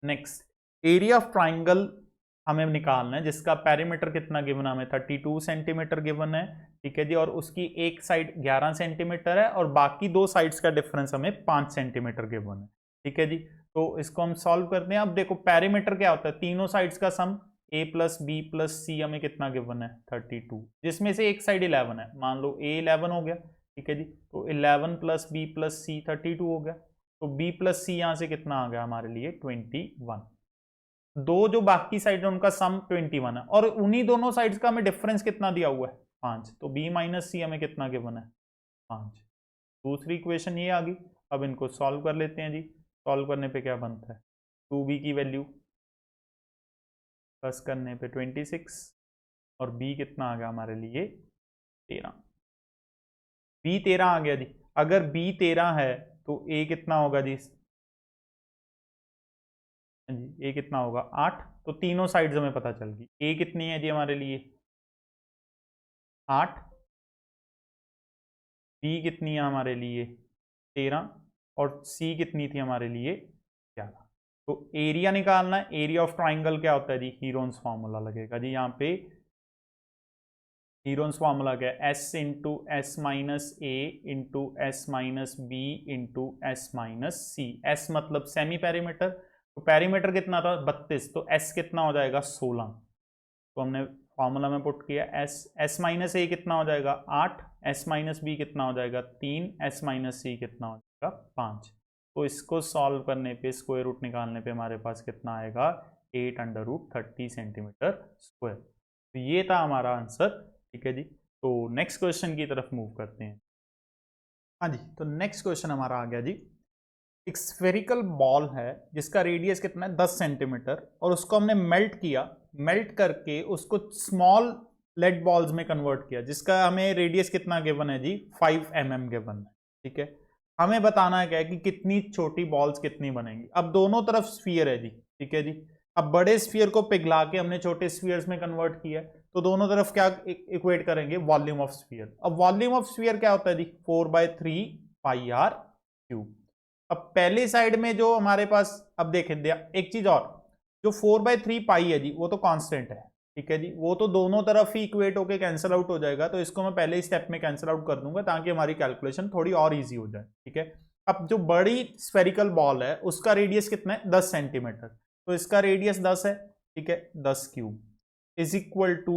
Next, area of triangle हमें निकालना है जिसका पेरीमीटर कितना गिवन है, हमें 32 सेंटीमीटर गिवन है, ठीक है जी। और उसकी एक साइड 11 सेंटीमीटर है और बाकी 2 साइड्स का डिफरेंस हमें 5 सेंटीमीटर गिवन है, ठीक है जी। तो इसको हम सॉल्व करते हैं। अब देखो पेरीमीटर क्या होता है, तीनों साइड्स का सम, a + b + c हमें कितना गिवन है, 32, जिसमें से एक साइड 11 है, मान लो a 11 हो गया, ठीक है जी। तो 11 + b + c 32 हो गया, तो b + c यहां से कितना आ गया हमारे लिए, 21। दो जो बाकी साइड है उनका सम 21 है और उन्हीं दोनों साइड्स का हमें डिफरेंस कितना दिया हुआ है, 5, तो b - c हमें कितना गिवन है, 5। दूसरी इक्वेशन ये आ गई। अब इनको सॉल्व कर लेते हैं जी। सॉल्व करने पे क्या बनता है, 2b की वैल्यू प्लस करने पे 26 और b कितना आ गया हमारे लिए, 13। b 13 आ गया जी। अगर b 13 है तो a कितना होगा जी, जी a कितना होगा, 8। तो तीनों साइड्स हमें पता चल गई। a कितनी है जी हमारे लिए, 8, b कितनी है हमारे लिए, 13 और c कितनी थी हमारे लिए, 11। तो एरिया निकालना है, एरिया ऑफ ट्राइंगल क्या होता है जी, हीरोन्स फॉर्मूला लगेगा जी। यहाँ पे हीरोन्स फॉर्मूला क्या है, s into S minus A into S minus B into S minus C. S मतलब सेमी पेरीमीटर, तो पेरीमीटर कितना था 32, तो s कितना हो जाएगा 16। तो हमने फॉर्मूला में पुट किया s माइनस ए कितना हो जाएगा 8, s माइनस बी कितना हो जाएगा 3, s माइनस सी कितना हो जाएगा 5। तो इसको सॉल्व करने पे, स्क्वायर रूट निकालने पे हमारे पास कितना आएगा, 8/30 सेंटीमीटर स्क्वायर। तो ये था हमारा आंसर, ठीक है जी। तो नेक्स्ट क्वेश्चन की तरफ मूव करते हैं। हाँ जी, तो नेक्स्ट क्वेश्चन हमारा आ गया जी। एक स्फेरिकल बॉल है जिसका रेडियस कितना है, 10 सेंटीमीटर, और उसको हमने मेल्ट किया, मेल्ट करके उसको स्मॉल लेड बॉल्स में कन्वर्ट किया जिसका हमें रेडियस कितना गिवन है जी, 5 mm गिवन है, ठीक है। हमें बताना है क्या है कि कितनी छोटी बॉल्स कितनी बनेंगी। अब दोनों तरफ स्फीयर है जी, ठीक है जी। अब बड़े स्फीयर को पिघला के हमने छोटे स्फीयर्स में कन्वर्ट किया है, तो दोनों तरफ क्या इक्वेट करेंगे, वॉल्यूम ऑफ स्फीयर। अब वॉल्यूम ऑफ स्फीयर क्या होता है जी, 4/3 पाई आर क्यूब। अब पहले साइड में जो हमारे पास, अब देखें एक चीज और, जो 4/3 पाई है जी वो तो कांस्टेंट है, ठीक है जी, वो तो दोनों तरफ ही इक्वेट होके कैंसिल आउट हो जाएगा, तो इसको मैं पहले ही स्टेप में कैंसिल आउट कर दूंगा ताकि हमारी कैलकुलेशन थोड़ी और इजी हो जाए, ठीक है। अब जो बड़ी स्फेरिकल बॉल है उसका रेडियस कितना है, 10 सेंटीमीटर, तो इसका रेडियस 10 है, ठीक है, 10 क्यूब इज इक्वल टू,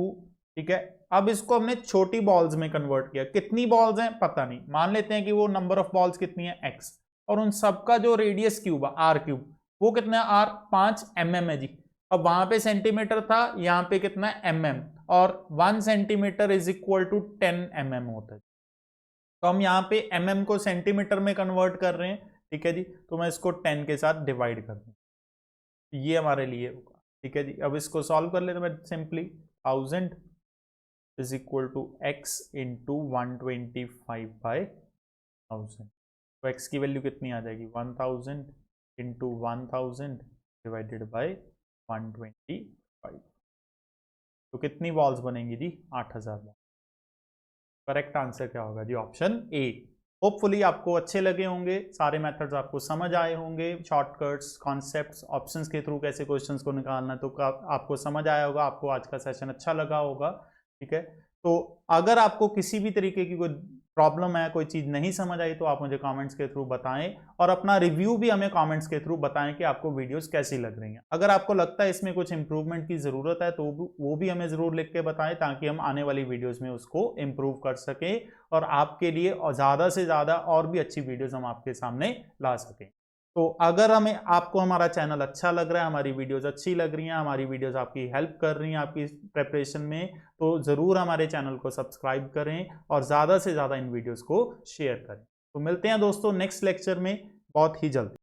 ठीक है। अब इसको हमने छोटी बॉल्स में कन्वर्ट किया, कितनी बॉल्स हैं पता नहीं, मान लेते हैं कि वो नंबर ऑफ बॉल्स कितनी है x, और उन सबका जो रेडियस क्यूब है आर क्यूब, वो कितना है r 5 mm है जी। अब वहां पे सेंटीमीटर था, यहाँ पे कितना है mm, और 1 centimetre is equal to 10 mm होता है, तो हम यहाँ पे mm को सेंटीमीटर में कन्वर्ट कर रहे हैं, ठीक है जी, तो मैं इसको 10 के साथ डिवाइड कर दूं, ये हमारे लिए होगा, ठीक है जी। अब इसको सॉल्व कर ले तो मैं simply 1000 is equal to x into 125/1000, तो x की वैल्यू कितनी आ जाएगी, 1000 इंटू 1000 डिवाइडेड बाई 125, तो कितनी बॉल्स बनेंगी जी, 8000 बॉल। करेक्ट आंसर क्या होगा जी, ऑप्शन ए। होपफुली आपको अच्छे लगे होंगे, सारे मेथड्स आपको समझ आए होंगे, शॉर्टकट्स, कॉन्सेप्ट्स, ऑप्शंस के थ्रू कैसे क्वेश्चंस को निकालना, तो आपको समझ आया होगा, आपको आज का सेशन अच्छा लगा होगा, ठीक है। तो अगर आपको किसी भी तरीके की कोई प्रॉब्लम है, कोई चीज़ नहीं समझ आई, तो आप मुझे कमेंट्स के थ्रू बताएं, और अपना रिव्यू भी हमें कमेंट्स के थ्रू बताएं कि आपको वीडियोस कैसी लग रही हैं। अगर आपको लगता है इसमें कुछ इंप्रूवमेंट की ज़रूरत है तो वो भी हमें ज़रूर लिख के बताएं, ताकि हम आने वाली वीडियोस में उसको इम्प्रूव कर सकें और आपके लिए ज़्यादा से ज़्यादा और भी अच्छी वीडियोज़ हम आपके सामने ला सकें। तो अगर आपको हमारा चैनल अच्छा लग रहा है, हमारी वीडियोस अच्छी लग रही हैं, हमारी वीडियोस आपकी हेल्प कर रही हैं आपकी प्रिपरेशन में, तो ज़रूर हमारे चैनल को सब्सक्राइब करें और ज़्यादा से ज़्यादा इन वीडियोस को शेयर करें। तो मिलते हैं दोस्तों नेक्स्ट लेक्चर में बहुत ही जल्दी।